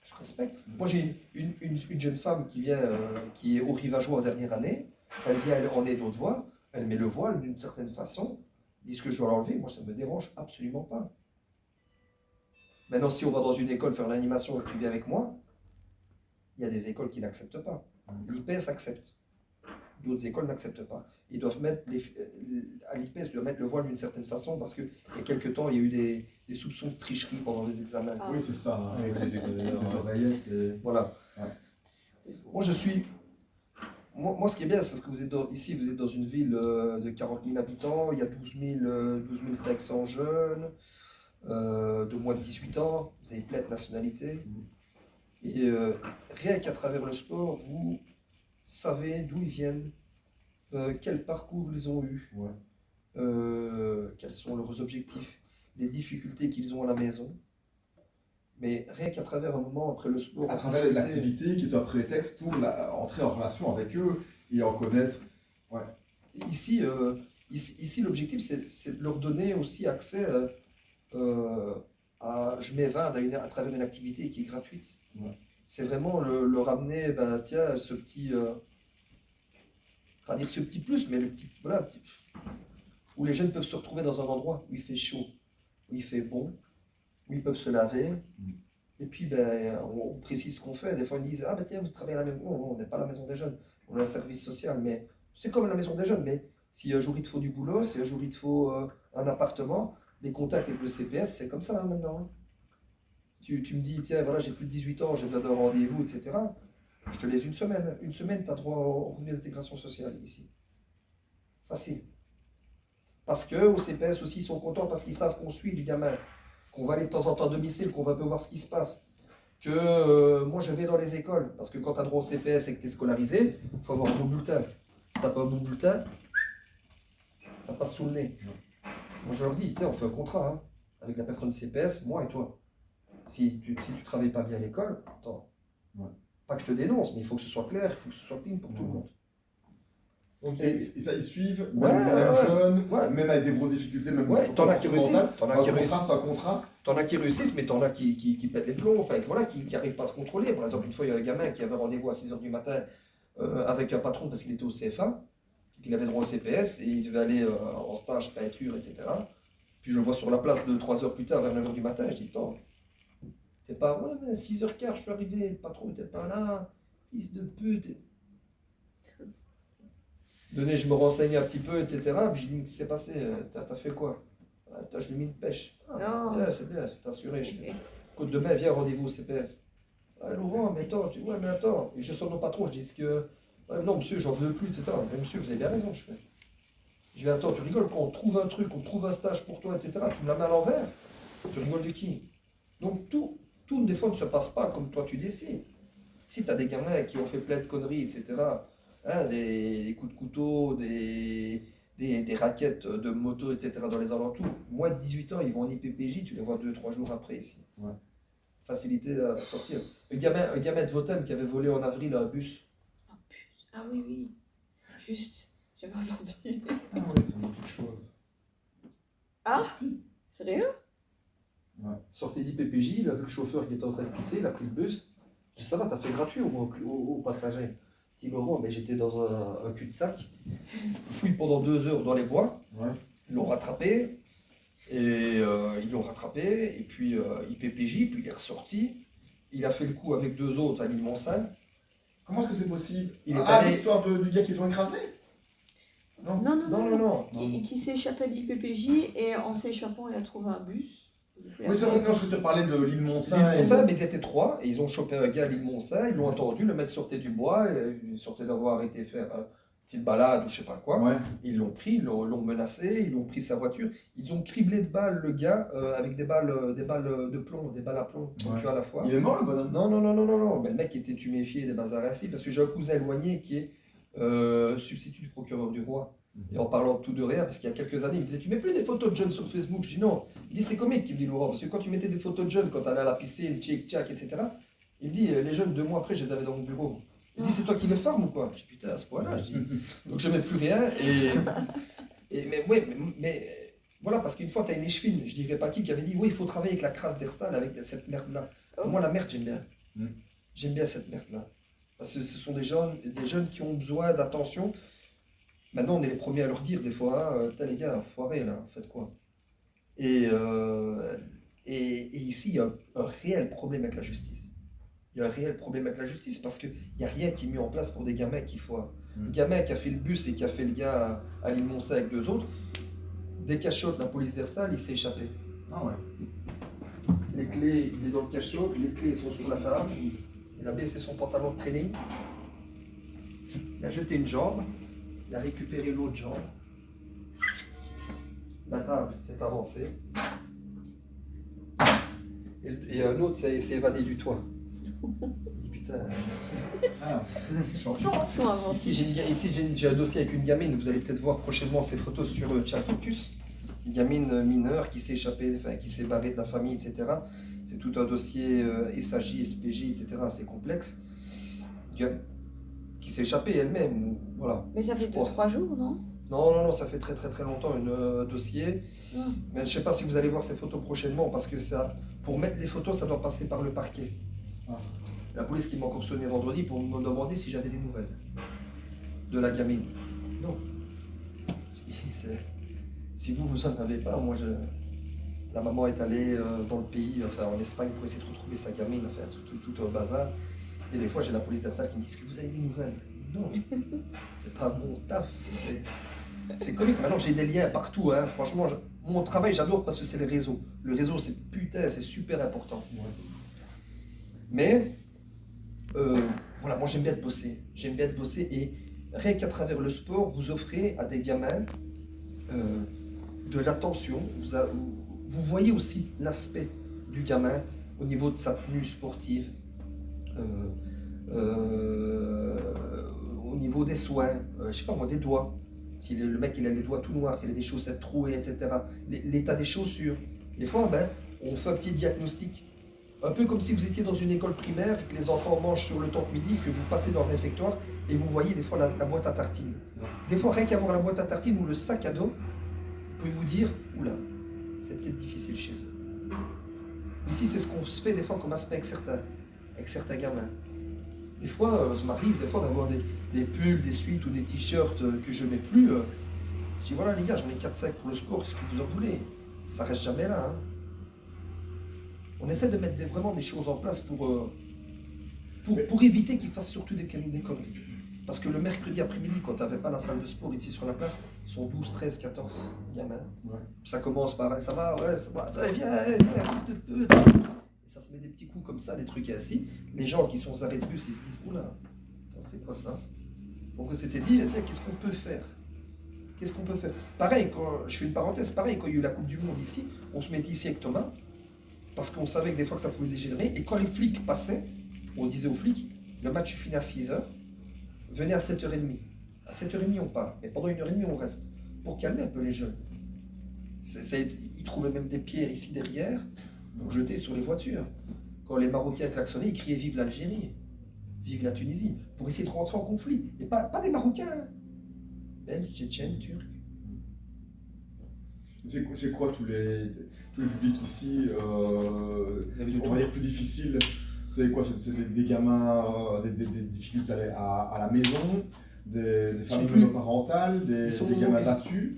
Je respecte. Moi, j'ai une jeune femme qui vient, qui est au Rivageois en dernière année, elle vient en aide aux devoirs, elle met le voile d'une certaine façon, dit ce que je dois l'enlever, moi ça ne me dérange absolument pas. Maintenant, si on va dans une école faire l'animation et que tu viens avec moi, il y a des écoles qui n'acceptent pas. L'IPS accepte. D'autres écoles n'acceptent pas. Ils doivent mettre à l'IPS, ils doivent mettre le voile d'une certaine façon parce qu'il y a quelques temps, il y a eu des soupçons de tricherie pendant les examens. Ah. Oui, c'est ça. Hein. Avec les écouteurs, les oreillettes. Et... Voilà. Ouais. Moi, Moi, ce qui est bien, c'est que vous êtes ici, vous êtes dans une ville de 40 000 habitants, il y a 12 500 jeunes, de moins de 18 ans, vous avez plein de nationalités. Et rien qu'à travers le sport, vous savez d'où ils viennent, quel parcours ils ont eu, quels sont leurs objectifs, les difficultés qu'ils ont à la maison. Mais rien qu'à travers un moment après le sport. À travers l'activité qui est un prétexte pour entrer en relation avec eux et en connaître. Ouais. Ici, l'objectif, c'est de leur donner aussi accès à. Je m'évade à travers une activité qui est gratuite. Ouais. C'est vraiment le ramener, ben, tiens, ce petit. Pas dire ce petit plus, mais le petit. Voilà, où les jeunes peuvent se retrouver dans un endroit où il fait chaud, où il fait bon, où ils peuvent se laver. Et puis, ben, on précise ce qu'on fait. Des fois, ils disent, ah ben tiens, vous travaillez à la maison. Non, on n'est pas à la maison des jeunes. On a un service social, mais c'est comme la maison des jeunes. Mais si un jour il te faut du boulot, si un jour il te faut un appartement, les contacts avec le CPS, c'est comme ça hein, maintenant. Hein. Tu me dis, tiens, voilà, j'ai plus de 18 ans, j'ai besoin d'un rendez-vous, etc. Je te laisse une semaine. Une semaine, tu as droit au revenu d'intégration sociale ici. Facile. Parce qu'au CPS aussi, ils sont contents parce qu'ils savent qu'on suit les gamins, qu'on va aller de temps en temps à domicile, qu'on va un peu voir ce qui se passe. Que moi, je vais dans les écoles. Parce que quand tu as droit au CPS et que tu es scolarisé, il faut avoir un bon bulletin. Si tu n'as pas un bon bulletin, ça passe sous le nez. Moi, je leur dis, on fait un contrat hein, avec la personne du CPS, moi et toi. Si tu ne travailles pas bien à l'école, attends. Ouais. Pas que je te dénonce, mais il faut que ce soit clair, il faut que ce soit clean pour tout le monde. Donc, Et ça, ils suivent, Ouais, même jeunes, ouais. même avec des grosses difficultés, même t'en as qui réussissent, t'en as qui réussissent. C'est un contrat. T'en as qui réussissent, mais t'en as qui pètent les plombs, enfin, voilà, qui n'arrivent pas à se contrôler. Par exemple, une fois, il y a un gamin qui avait rendez-vous à 6h du matin avec un patron parce qu'il était au CFA, qu'il avait droit au CPS, et il devait aller en stage, peinture, etc. Puis je le vois sur la place 2-3 heures plus tard, vers 9h du matin, je dis, attends, t'es pas, ouais, mais 6h15, je suis arrivé, le patron n'était pas là, fils de pute. Donné, je me renseigne un petit peu, etc. Puis je dis, qu'est-ce qui s'est passé? T'as fait quoi? Ah, je l'ai mis une pêche. Ah, bien, c'est assuré. Je fais, écoute, demain, viens, rendez-vous au CPS. Ah, Laurent, mais attends, ouais, mais attends. Et je sors mon patron, je dis que, non, monsieur, j'en veux plus, etc. Mais monsieur, vous avez bien raison, je fais. Je dis, attends, tu rigoles, quand on trouve un truc, on trouve un stage pour toi, etc., tu me la mets à l'envers. Tu rigoles de qui? Donc, tout, des fois, ne se passe pas comme toi, tu décides. Si tu as des gamins qui ont fait plein de conneries, etc., hein, des coups de couteau, des raquettes de moto, etc. dans les alentours. Moins de 18 ans, ils vont en IPPJ, tu les vois 2-3 jours après ici. Ouais. Facilité à sortir. Un gamin de Votem qui avait volé en avril un bus. Oh putain. Ah oui, oui. Juste, j'avais entendu. Ah oui, ça me dit quelque chose. Ah, sérieux? Sorti d'IPPJ, il a vu le chauffeur qui était en train de pisser, il a pris le bus. Je dis, ça va, t'as fait gratuit aux passagers. Je dis, Laurent, mais j'étais dans un cul-de-sac. Fouille pendant 2 heures dans les bois. Ouais. Ils l'ont rattrapé. Et puis IPPJ, puis il est ressorti. Il a fait le coup avec 2 autres à l'île Montsaint. Comment est-ce que c'est possible? Il est Ah, allé- l'histoire du gars qu'ils ont écrasé? Non. Non, non, Non, non, non. Qui s'est échappé de l'IPPJ et en s'échappant, il a trouvé un bus. Oui, c'est vrai, non, je te parlais de l'île Montsaint. L'île Montsaint, mais ils étaient 3 et ils ont chopé un gars à l'île Montsaint, ils l'ont entendu, le mec sortait du bois, il sortait d'avoir arrêté faire une petite balade ou je sais pas quoi. Ouais. Ils l'ont pris, ils l'ont menacé, ils ont pris sa voiture, ils ont criblé de balles le gars avec des balles de plomb, des balles à plomb, Ouais. tu vois, à la fois. Il est mort le bonhomme? Non, non, non, non, non, non, mais le mec était tuméfié, des bazars ainsi, parce que j'ai un cousin éloigné qui est substitut du procureur du roi. Et en parlant de tout de rien, parce qu'il y a quelques années, il me disait: tu mets plus des photos de jeunes sur Facebook? Je dis non. Il dit: c'est comique, il me dit Laurent, parce que quand tu mettais des photos de jeunes, quand tu allais à la piscine, tchic, tchac, etc., il me dit: les jeunes, 2 mois après, je les avais dans mon bureau. Il dit: c'est toi qui les formes ou quoi? Je dis: putain, à ce point-là, je dis. Donc je ne mets plus rien. Mais ouais, mais voilà, parce qu'une fois, tu as une échevine, je dirais pas qui avait dit: oui, il faut travailler avec la crasse d'Erstal, avec cette merde-là. Moi, la merde, j'aime bien. Mm. J'aime bien cette merde-là. Parce que ce sont des jeunes qui ont besoin d'attention. Maintenant, on est les premiers à leur dire des fois: hein, putain les gars, foirez là, faites quoi? Et ici, il y a un réel problème avec la justice. Il y a un réel problème avec la justice parce qu'il n'y a rien qui est mis en place pour des gamins qui foirent. Le gamin qui a fait le bus et qui a fait le gars à l'île Montsaint avec 2 autres, des cachottes, la police d'Erstal, il s'est échappé. Ah ouais. Les clés, il est dans le cachot, les clés sont sur la table, il a baissé son pantalon de training, il a jeté une jambe, il a récupéré l'autre jambe, la table s'est avancée, et un autre s'est évadé du toit. Il dit: putain. Ah, champion. Ils sont inventifs. Ici, j'ai un dossier avec une gamine, vous allez peut-être voir prochainement ces photos sur Chat Focus. Une gamine mineure qui s'est échappée, enfin, qui s'est barrée de la famille, etc. C'est tout un dossier SAJ, SPJ, etc. assez complexe. Qui s'est échappée elle-même, voilà. Mais ça fait 2-3 Ouais. jours, non? Non, non, non, ça fait très très très longtemps, un dossier. Ouais. Mais je ne sais pas si vous allez voir ces photos prochainement, parce que ça, pour mettre les photos, ça doit passer par le parquet. Ah. La police qui m'a encore sonné vendredi pour me demander si j'avais des nouvelles de la gamine. Non. Si vous en avez pas, moi la maman est allée dans le pays, enfin en Espagne, pour essayer de retrouver sa gamine, enfin tout un bazar. Et des fois j'ai la police d'Arsal qui me dit: est-ce que vous avez des nouvelles? Non, c'est pas mon taf. C'est comique. Maintenant j'ai des liens partout, hein. Franchement, mon travail j'adore parce que c'est les réseaux. Le réseau c'est putain, c'est super important. Mais voilà, moi j'aime bien être bossé. J'aime bien être bossé et rien qu'à travers le sport, vous offrez à des gamins de l'attention. Vous voyez aussi l'aspect du gamin au niveau de sa tenue sportive, au niveau des soins, je sais pas moi, des doigts. Si le mec il a les doigts tout noirs, s'il a des chaussettes trouées, etc. L'état des chaussures. Des fois, on fait un petit diagnostic. Un peu comme si vous étiez dans une école primaire et que les enfants mangent sur le temps de midi, que vous passez dans le réfectoire et vous voyez des fois la boîte à tartines. Des fois, rien qu'avoir la boîte à tartines ou le sac à dos, vous pouvez vous dire: oula, c'est peut-être difficile chez eux. Ici, c'est ce qu'on se fait des fois comme aspect avec certains gamins. Des fois, ça m'arrive des fois d'avoir des pulls, des suites ou des t-shirts que je mets plus. Je dis: voilà les gars, j'en ai 4-5 pour le sport, qu'est-ce que vous en voulez? Ça reste jamais là. Hein. On essaie de mettre vraiment des choses en place pour éviter qu'ils fassent surtout des conneries. Parce que le mercredi après-midi, quand tu n'avais pas la salle de sport ici sur la place, ils sont 12, 13, 14 gamins. Ouais. Ça commence par: ça va, ouais, ça va, allez, viens, fils de pute. Et ça se met des petits coups comme ça, des trucs ainsi. Les gens qui sont aux arrêts de bus, ils se disent: oula, c'est quoi ça? Donc on s'était dit: tiens, qu'est-ce qu'on peut faire? Qu'est-ce qu'on peut faire? Pareil, je fais une parenthèse, pareil, quand il y a eu la Coupe du Monde ici, on se mettait ici avec Thomas, parce qu'on savait que des fois que ça pouvait dégénérer, et quand les flics passaient, on disait aux flics: le match finit à 6h, venez à 7h30. À 7h30 on part, et pendant 1h30 on reste, pour calmer un peu les jeunes. Ils trouvaient même des pierres ici derrière, pour jeter sur les voitures. Quand les Marocains klaxonnaient, ils criaient: vive l'Algérie, vive la Tunisie, pour essayer de rentrer en conflit. Et pas des Marocains, hein. Belges, Tchétchènes, Turcs. C'est quoi tous les publics ici, Vous avez de on tout. va dire plus difficiles? C'est quoi? C'est des gamins, des difficultés à la maison, des familles plus- monoparentales, des gamins ils- battus?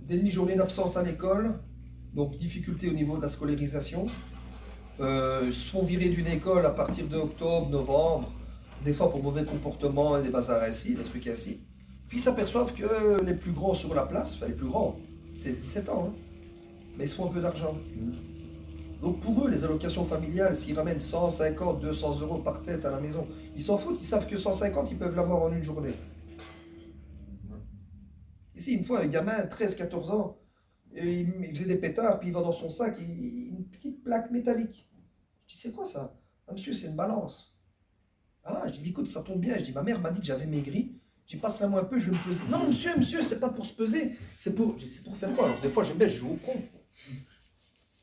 Des demi-journées d'absence à l'école, donc difficulté au niveau de la scolarisation. Se font virer d'une école à partir d'octobre, novembre, des fois pour mauvais comportement, des bazars ainsi, des trucs ainsi. Puis ils s'aperçoivent que les plus grands sur la place, enfin les plus grands, c'est 17 ans, hein, mais ils se font un peu d'argent. Donc pour eux, les allocations familiales, s'ils ramènent 150, 200 euros par tête à la maison, ils s'en foutent, ils savent que 150, ils peuvent l'avoir en une journée. Ici, une fois, un gamin, 13, 14 ans, et il faisait des pétards, puis il va dans son sac, une petite plaque métallique. Je dis, c'est quoi ça? Ah, monsieur, c'est une balance. Ah, je dis, écoute, ça tombe bien. Je dis, ma mère m'a dit que j'avais maigri. Je dis, passe-la moi un peu, je vais me peser. Non, monsieur, c'est pas pour se peser. C'est pour. Je dis, c'est pour faire quoi? Alors, des fois, j'aime bien, je joue au con.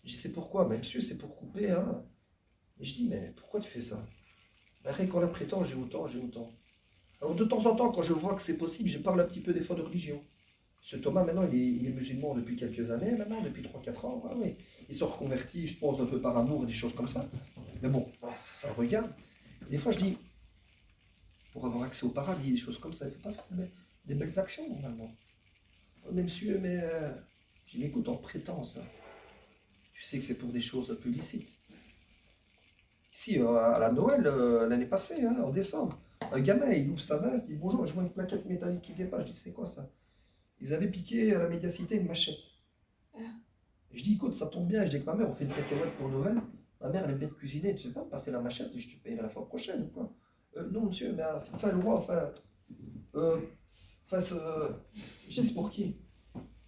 Je dis, c'est pourquoi? Mais monsieur, c'est pour couper, hein. Et je dis, mais pourquoi tu fais ça? Ben, rien qu'en la prétend, j'ai autant, j'ai autant. Alors, de temps en temps, quand je vois que c'est possible, je parle un petit peu des fois de religion. Ce Thomas, maintenant, il est musulman depuis quelques années, maintenant, depuis 3-4 ans. Ouais, ouais. Il se reconvertit, je pense, un peu par amour et des choses comme ça. Mais bon, ça le regarde. Et des fois, je dis, pour avoir accès au paradis, des choses comme ça, il ne faut pas faire des belles actions, normalement. Oh, mais monsieur, mais. Je dis, écoute, on prétend ça. Tu sais que c'est pour des choses un peu licites. Ici, à la Noël, l'année passée, hein, en décembre, un gamin, il ouvre sa veste, il dit bonjour, je vois une plaquette métallique qui dépasse. Je dis, c'est quoi ça? Ils avaient piqué à la médiacité une machette. Et je dis, écoute, ça tombe bien. Je dis que ma mère, on fait une cacahuète pour Noël. Ma mère, elle aime bien te cuisiner. Tu sais pas passer la machette et je te payerai la fois prochaine ou quoi? Non, monsieur, mais enfin, le roi, je dis, c'est pour qui?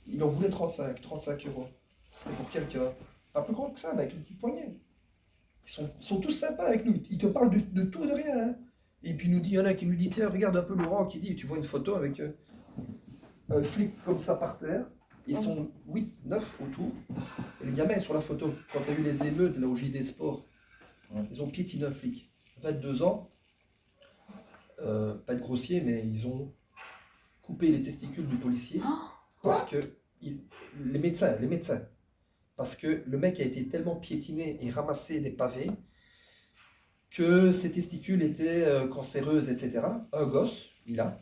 Il en voulait 35 euros. C'était pour quelqu'un. Pas plus grand que ça, mais avec une petite poignée. Ils sont tous sympas avec nous. Ils te parlent de tout et de rien. Hein. Et puis il y en a qui nous dit, tiens, regarde un peu Laurent, qui dit, tu vois une photo avec un flic comme ça par terre. Ils sont 8, 9 autour. Et le gamin est sur la photo. Quand tu as eu les émeutes, là au JD Sport, ils ont piétiné un flic. 22 ans. Pas être grossier, mais ils ont coupé les testicules du policier. Parce que les médecins. Parce que le mec a été tellement piétiné et ramassé des pavés que ses testicules étaient cancéreuses, etc. Un gosse, il a.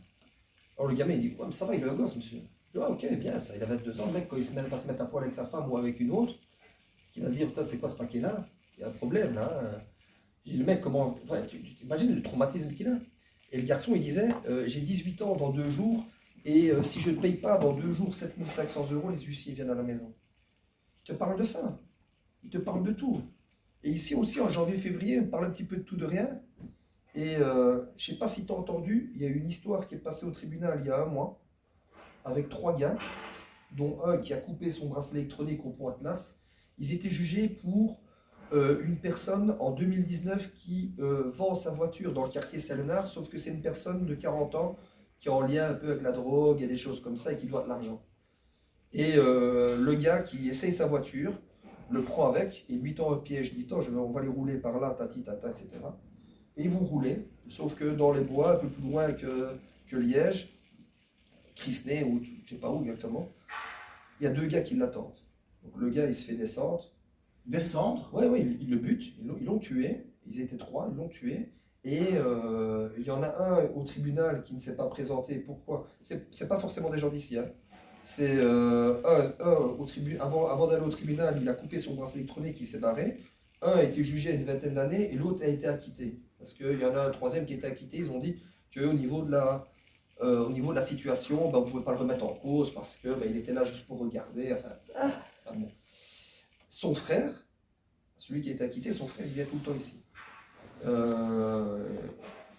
Alors le gamin, il dit, ouais, mais ça va, il a un gosse, monsieur. Je dis, ah, ok, bien, ça, il a 22 ans. Le mec, quand il va se mettre à poil avec sa femme ou avec une autre, qui va se dire, putain, c'est quoi ce paquet-là? Il y a un problème, là. Je dis, le mec, comment. Enfin, tu imagines le traumatisme qu'il a. Et le garçon, il disait, j'ai 18 ans dans 2 jours, et si je ne paye pas dans 2 jours 7500 euros, les huissiers viennent à la maison. Il te parle de ça. Il te parle de tout. Et ici aussi, en janvier-février, on parle un petit peu de tout, de rien. Et je ne sais pas si tu as entendu, il y a une histoire qui est passée au tribunal il y a 1 mois, avec 3 gars, dont un qui a coupé son bracelet électronique au pont Atlas. Ils étaient jugés pour une personne en 2019 qui vend sa voiture dans le quartier Salenard, sauf que c'est une personne de 40 ans qui est en lien un peu avec la drogue et des choses comme ça et qui doit de l'argent. Et le gars qui essaye sa voiture le prend avec et lui tend un piège, dit on va les rouler par là, tati, tata, etc. Et ils vont rouler, sauf que dans les bois, un peu plus loin que Liège, Crisnay ou je ne sais pas où exactement, il y a 2 gars qui l'attendent. Donc le gars il se fait descendre. Descendre? Oui, ils le butent, ils l'ont tué, ils étaient 3, ils l'ont tué. Et il y en a un au tribunal qui ne s'est pas présenté. Pourquoi? C'est pas forcément des gens d'ici. Hein. C'est avant d'aller au tribunal, il a coupé son bracelet électronique, il s'est barré. Un a été jugé à une 20aine d'années et l'autre a été acquitté. Parce qu'il y en a un 3e qui a été acquitté. Ils ont dit qu'au niveau de la situation, on ne pouvait pas le remettre en cause parce qu'il était là juste pour regarder. Enfin, bon. Son frère, celui qui a été acquitté, son frère, il vient tout le temps ici.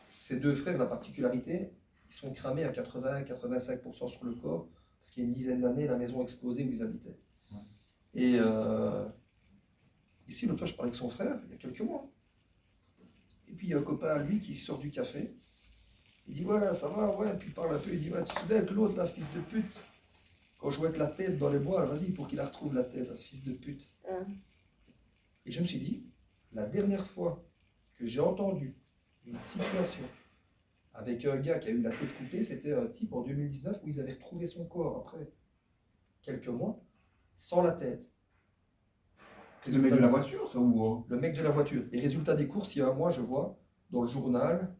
Ces 2 frères, la particularité, ils sont cramés à 80-85% sur le corps. Parce qu'il y a une dizaine d'années, la maison a explosé où ils habitaient. Ouais. Et ici, l'autre fois, je parlais avec son frère, il y a quelques mois. Et puis, il y a un copain à lui qui sort du café. Il dit, ouais, ça va, ouais. Puis il parle un peu, il dit, ouais, tu te souviens que l'autre, là, fils de pute, quand je jouais la tête dans les bois, vas-y, pour qu'il la retrouve la tête à ce fils de pute. Et je me suis dit, la dernière fois que j'ai entendu une situation avec un gars qui a eu la tête coupée, c'était un type en 2019 où ils avaient retrouvé son corps après quelques mois, sans la tête. Le mec de la voiture, ça ou Le mec de la voiture. Et résultat des courses, il y a 1 mois, je vois dans le journal,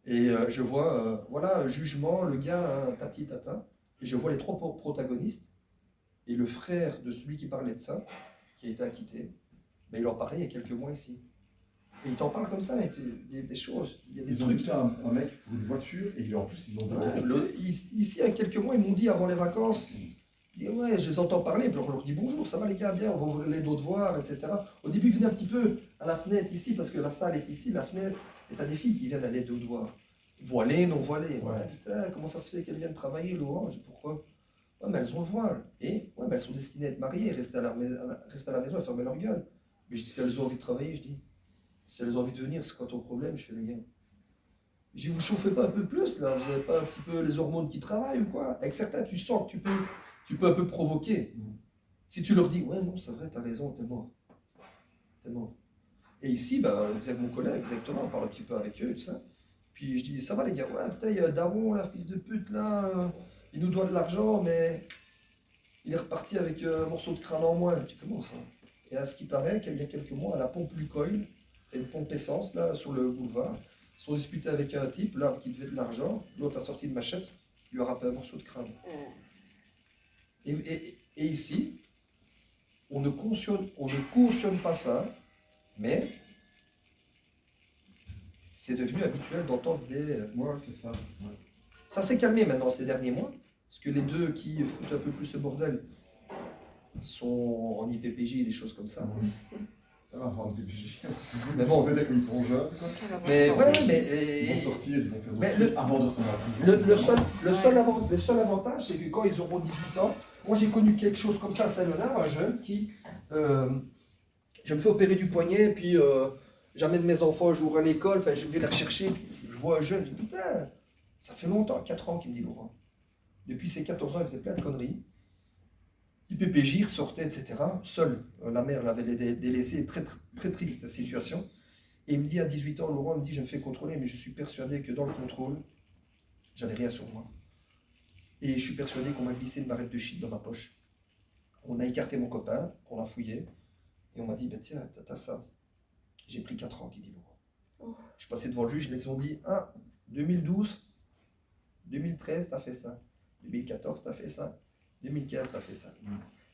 et je vois, voilà, jugement, le gars, tati tata, et je vois les 3 protagonistes, et le frère de celui qui parlait de ça, qui a été acquitté, ben, il en parlait il y a quelques mois ici. Et ils t'en parlent comme ça, et il y a des choses, il y a des Ils ont trucs. buté un mec pour une voiture et en plus ils l'ont Ouais, décapité. ici, il y a quelques mois, ils m'ont dit avant les vacances, ils disent, ouais, je les entends parler, puis on leur dit bonjour, ça va les gars, bien, on va ouvrir les dos de voir, etc. Au début, ils venaient un petit peu à la fenêtre ici, parce que la salle est ici, la fenêtre, et t'as des filles qui viennent à l'aide dos de voir. Voilées, non voilées. Ouais, putain, comment ça se fait qu'elles viennent travailler, Laurent? Je dis, pourquoi? Ouais, mais elles ont le voile. Et ouais, mais elles sont destinées à être mariées, rester à la maison et fermer leur gueule. Mais je dis, si elles ont envie de travailler, je dis, si elles ont envie de venir, c'est quoi ton problème? Je fais, les gars. Je dis, vous chauffez pas un peu plus, là? Vous n'avez pas un petit peu les hormones qui travaillent ou quoi? Avec certains, tu sens que tu peux un peu provoquer. Si tu leur dis, ouais, non, c'est vrai, t'as raison, t'es mort. T'es mort. Et ici, bah, avec mon collègue, exactement, on parle un petit peu avec eux et tout ça. Puis je dis, ça va les gars, ouais, putain, il y a Daron, là, fils de pute, là, il nous doit de l'argent, mais il est reparti avec un morceau de crâne en moins. Je dis, comment ça? Et à ce qui paraît, qu'il y a quelques mois, à la pompe Lucoil, et une pompe essence, là, sur le boulevard, ils sont disputés avec un type, là, qui devait de l'argent, l'autre a sorti une machette, il lui a râpé un morceau de crâne. Et ici, on ne cautionne pas ça, mais c'est devenu habituel d'entendre des... Ouais, c'est ça. Ouais. Ça s'est calmé maintenant ces derniers mois, parce que les deux qui foutent un peu plus ce bordel sont en IPPJ et des choses comme ça. Ça va rendre PPJ. Mais bon, peut-être qu'ils sont jeunes. mais ouais, Ils mais vont sortir, ils vont faire mais d'autres trucs avant de retourner en prison. le seul avantage, c'est que quand ils auront 18 ans, moi j'ai connu quelque chose comme ça à Saint-Léonard, un jeune qui, je me fais opérer du poignet, puis j'amène mes enfants un jour à l'école, enfin je vais les rechercher, puis je vois un jeune, je dis putain, ça fait longtemps, 4 ans qu'il me dit Laurent. Depuis ses 14 ans, il faisait plein de conneries. IPPJ, il ressortait, etc. Seul, la mère l'avait délaissé, très, très, très triste situation. Et il me dit à 18 ans, Laurent, il me dit, je me fais contrôler, mais je suis persuadé que dans le contrôle, j'avais rien sur moi. Et je suis persuadé qu'on m'a glissé une barrette de shit dans ma poche. On a écarté mon copain, on l'a fouillé, et on m'a dit, ben tiens, t'as ça. J'ai pris 4 ans, qui dit Laurent. Je suis passé devant le juge, ils m'ont dit, 2012, 2013, t'as fait ça. 2014, t'as fait ça. 2015, t'as fait ça.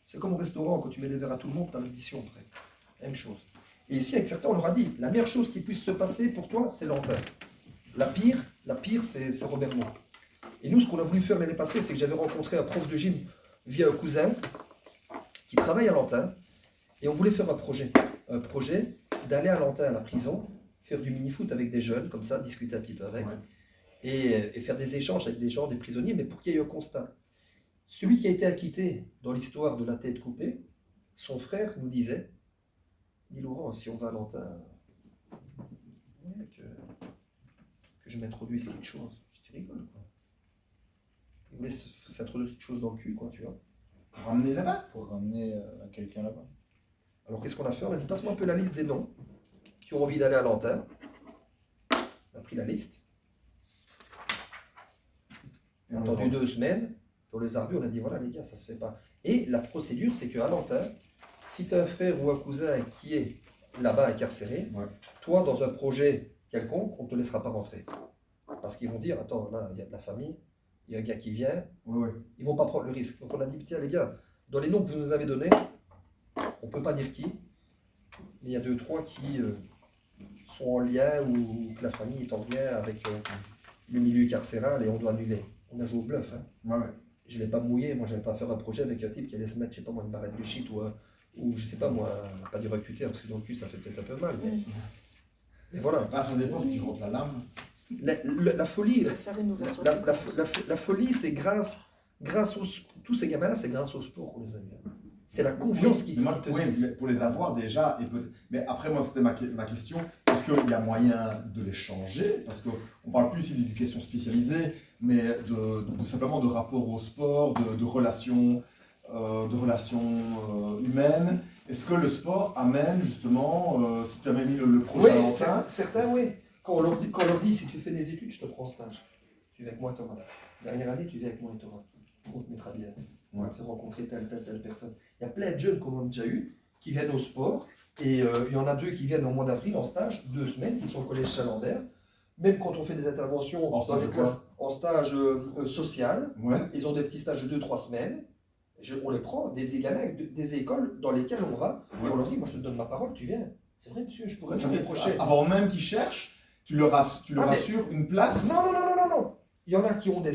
C'est comme au restaurant, quand tu mets des verres à tout le monde, t'as l'addition après. Même chose. Et ici, avec certains, on leur a dit, la meilleure chose qui puisse se passer pour toi, c'est l'antenne. La pire, c'est Robert Moore. Et nous, ce qu'on a voulu faire l'année passée, c'est que j'avais rencontré un prof de gym via un cousin qui travaille à Lantin, et on voulait faire un projet d'aller à Lantin, à la prison, faire du mini-foot avec des jeunes, comme ça, discuter un petit peu avec, et faire des échanges avec des gens, des prisonniers, mais pour qu'il y ait un constat. Celui qui a été acquitté dans l'histoire de la tête coupée, son frère nous disait, dis Laurent, si on va à Lantin, que je m'introduise quelque chose. Je te rigole, quoi. Il voulait s'introduire quelque chose dans le cul, quoi, tu vois. Pour ramener là-bas. Pour ramener quelqu'un là-bas. Alors qu'est-ce qu'on a fait? On a dit, passe-moi un peu la liste des noms qui ont envie d'aller à Lantin. On a pris la liste. On a attendu 2 semaines. On les a revus, on a dit, voilà les gars, ça se fait pas. Et la procédure, c'est qu'à Lantin, si tu as un frère ou un cousin qui est là-bas incarcéré, toi, dans un projet quelconque, on ne te laissera pas rentrer. Parce qu'ils vont dire, attends, là, il y a de la famille, il y a un gars qui vient, ils ne vont pas prendre le risque. Donc on a dit, tiens les gars, dans les noms que vous nous avez donnés, on ne peut pas dire qui, mais il y a 2-3 qui sont en lien ou que la famille est en lien avec le milieu carcéral et on doit annuler. On a joué au bluff. Hein. Je ne l'ai pas mouillé, moi je n'allais pas faire un projet avec un type qui allait se mettre, je sais pas moi, une barrette de shit ou je sais pas moi, pas du recruter, parce que dans le cul ça fait peut-être un peu mal. Mais voilà. Ça dépend si tu rentres la lame. La folie, Faire une ouverture. la folie, c'est grâce tous ces gamins-là, c'est grâce au sport qu'on les a eu. C'est la confiance qui te mais pour les avoir déjà, mais après moi c'était ma question, est-ce qu'il y a moyen de les changer? Parce qu'on parle plus ici d'éducation spécialisée, mais simplement de rapport au sport, de relations humaines. Est-ce que le sport amène justement, si tu as même mis le projet à Lantin, certains oui. Quand on leur dit si tu fais des études, je te prends en stage. Tu viens avec moi Thomas. Dernière année, tu viens avec moi Thomas. On te mettra bien. On va te faire rencontrer telle personne. Il y a plein de jeunes qu'on a déjà eu qui viennent au sport. Et il y en a 2 qui viennent au mois d'avril en stage, 2 semaines, qui sont au collège Chalambert. Même quand on fait des interventions dans les classes en stage social, ils ont des petits stages de 2-3 semaines. On les prend, des gamins, des écoles dans lesquelles on va, et on leur dit, moi je te donne ma parole, tu viens. C'est vrai, monsieur, je pourrais vous reprocher. Avant même qu'ils cherchent, tu leur assures une place. Non. Il y en a qui ont des...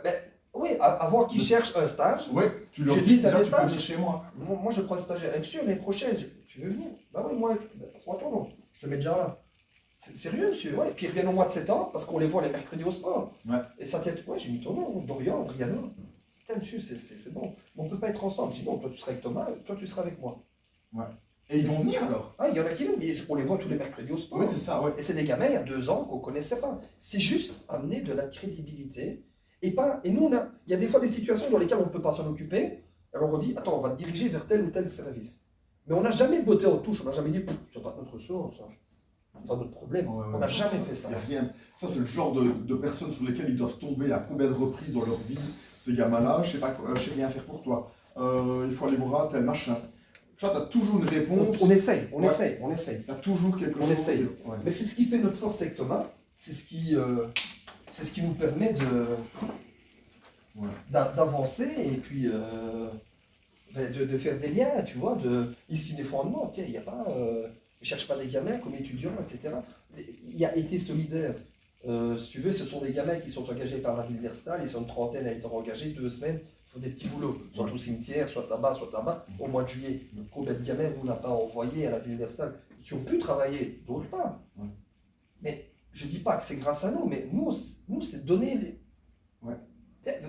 Ben, oui, avant qu'ils cherchent un stage, Oui, tu leur J'ai dis dit, t'as déjà, des tu peux stages venir chez moi. moi je prends le stagiaire. Et monsieur, l'année prochaine, tu veux venir? Bah oui, moi, passe-moi ton nom. Je te mets déjà là. C'est sérieux, monsieur, ouais. Puis ils reviennent au mois de septembre parce qu'on les voit les mercredis au sport. Ouais. Et ça tient. Ouais, j'ai mis ton nom, Dorian, Adriano. Putain, monsieur, c'est bon. Mais on peut pas être ensemble. Je dis non, toi tu seras avec Thomas, toi tu seras avec moi. Et ils vont venir alors. Ah, il y en a qui viennent, mais on les voit tous les mercredis au sport. Oui, c'est ça, ouais. Et c'est des gamins il y a 2 ans qu'on connaissait pas. C'est juste amener de la crédibilité. Et nous, il y a des fois des situations dans lesquelles on ne peut pas s'en occuper. Alors on dit, attends, on va te diriger vers tel ou tel service. Mais on n'a jamais botté en touche, on n'a jamais dit, c'est pas notre sort, ça. C'est pas notre problème. Ouais, On n'a jamais fait ça. Y a rien. Ça, c'est le genre de personnes sur lesquelles ils doivent tomber à combien de reprises dans leur vie. Ces gamins-là, je sais rien faire pour toi. Il faut aller voir tel machin. Tu vois, tu as toujours une réponse. On essaye. Tu as toujours quelque chose. Essaye. Ouais. Mais c'est ce qui fait notre force avec Thomas. C'est ce qui nous permet d'avancer et puis de faire des liens, tu vois. Ici, des fondements, tiens, il n'y a pas. Ne cherche pas des gamins comme étudiants, etc. Il y a été solidaire. Si tu veux, ce sont des gamins qui sont engagés par la ville d'Herstal. Ils sont une trentaine à être engagés 2 semaines. Ils font des petits boulots, soit au cimetière, soit là-bas, au mois de juillet. Combien de gamins on n'a pas envoyés à la ville d'Herstal qui ont pu travailler d'autre part. Ouais. Mais je ne dis pas que c'est grâce à nous, mais nous c'est donner les. Ouais.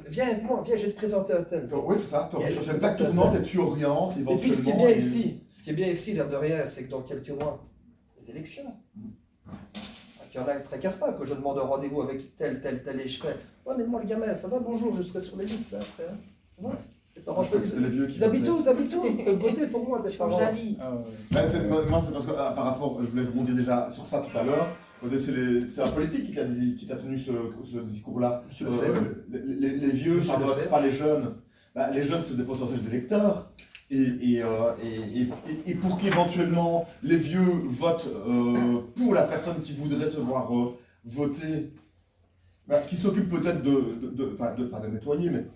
Viens avec moi, viens, je vais te présenter un tel. Oui, c'est ça. Yeah, Sur cette plaque tournante et tu orientes Et éventuellement. puis ce qui est bien ici, l'air de rien, c'est que dans quelques mois, les élections. Qu'il y en a qui ne tracassent pas, que je demande un rendez-vous avec tel, et je fais. Ouais, mais moi le gamin, ça va, bonjour, je serai sur les listes là après. Hein. Ouais. Les parents, Je crois que c'était les vieux qui ils habitent où, Ils peuvent voter pour moi, tes Change parents. d'avis. Ah ouais. Ben, moi, c'est parce que par rapport, je voulais rebondir déjà sur ça tout à l'heure. C'est un politique qui t'a tenu ce discours-là. Monsieur Lefebvre. Les vieux, Monsieur ça vote Lefebvre. pas les jeunes. Ben, les jeunes, c'est des potentiels électeurs. Et pour qu'éventuellement les vieux votent pour la personne qui voudrait se voir voter, ben, qui s'occupe peut-être pas de nettoyer, mais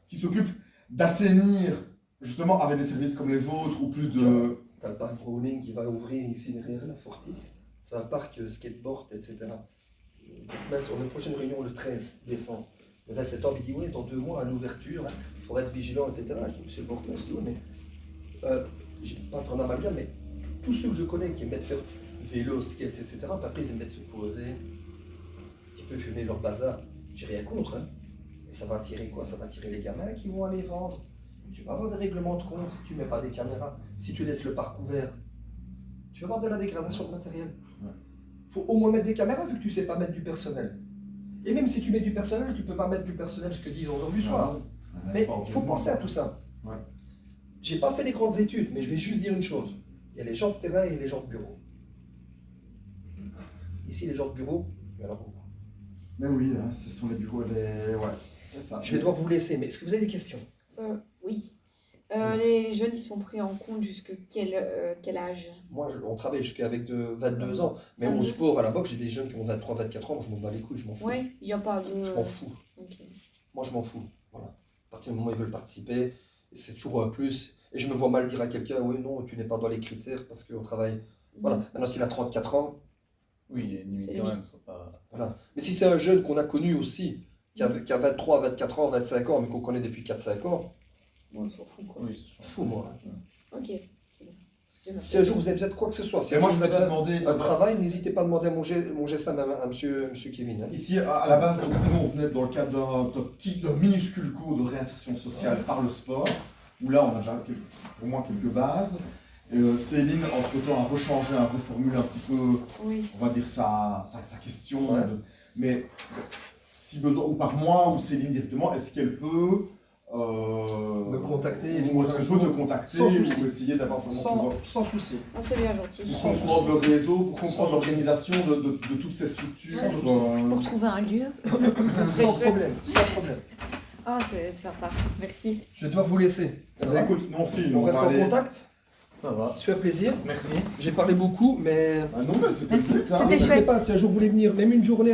qui s'occupe d'assainir, justement, avec des services comme les vôtres, ou plus de... T'as le parc Browning qui va ouvrir ici derrière la Fortis. C'est un parc skateboard, etc. Là, sur notre prochaine réunion, le 13 décembre, le 27 septembre, il dit oui, dans 2 mois, à l'ouverture, hein, il faudra être vigilant, etc. Je dis, monsieur le Bourgmestre, je dis oui, mais je ne vais pas faire un amalgame, mais tous ceux que je connais qui aiment faire vélo, skate, etc., après ils aiment se poser, qui peuvent fumer leur bazar. J'ai rien contre, hein. Mais ça va attirer quoi? Ça va attirer les gamins qui vont aller vendre. Tu vas avoir des règlements de compte si tu ne mets pas des caméras, si tu laisses le parc ouvert. Tu vas avoir de la dégradation de matériel. Il faut au moins mettre des caméras vu que tu ne sais pas mettre du personnel. Et même si tu mets du personnel, tu ne peux pas mettre du personnel jusqu'à 10 h du soir. Mais il faut penser à tout ça. Ouais. J'ai pas fait des grandes études, mais je vais juste dire une chose. Il y a les gens de terrain et les gens de bureau. Ici, les gens de bureau, il y en a beaucoup. Mais oui, hein, ce sont les bureaux, ouais, c'est ça. Je vais devoir vous laisser, mais est-ce que vous avez des questions? Oui. Les jeunes, ils sont pris en compte jusqu'à quel âge? Moi, on travaille jusqu'avec 22 ans, mais au sport, à la boxe, j'ai des jeunes qui ont 23, 24 ans, moi je m'en bats les couilles, je m'en fous. Oui, il n'y a pas de... Je m'en fous. Ok. Moi, je m'en fous. Voilà. À partir du moment où ils veulent participer, c'est toujours un plus. Et je me vois mal dire à quelqu'un, oui, non, tu n'es pas dans les critères parce qu'on travaille. Voilà. Maintenant, s'il a 34 ans, Oui, il y a une limite C'est quand même. limite. Faut pas... voilà. Mais si c'est un jeune qu'on a connu aussi, qui a 23, 24 ans, 25 ans, mais qu'on connaît depuis 4-5 ans, Bon, on s'en fout, quoi. Oui, c'est fou, moi. Ok. C'est bon. Excusez-moi. Si un jour vous avez besoin de quoi que ce soit, si Et un moi, jour je vous voulais te avez demander, un travail, n'hésitez pas à demander mon GSM à monsieur Kevin. Hein. ici, à la base, donc, nous, on venait dans le cadre d'un minuscule cours de réinsertion sociale par le sport, où là, on a déjà, pour moi, quelques bases. Et, Céline, entre-temps, a rechangé, a reformulé un petit peu, Oui. on va dire, sa question. Ouais. Mais si besoin, ou par moi, ou Céline directement, est-ce qu'elle peut... Me contacter, ou est-ce qu'elle peut te contacter, sans souci. ou essayer d'avoir vraiment... Sans souci. Ah, c'est bien gentil. Pour comprendre le réseau, pour comprendre l'organisation de toutes ces structures. Sans souci. Pour trouver un lieu. Sans problème, sans problème. Ah, c'est sympa. Merci. Je dois vous laisser. Écoute, non, film, On reste va en aller- contact. Ça va. Ça fait plaisir. Merci. J'ai parlé beaucoup, mais Ah non, mais c'était le but, hein. C'était n'hésitez chouette. pas si un jour vous voulez venir, même une journée.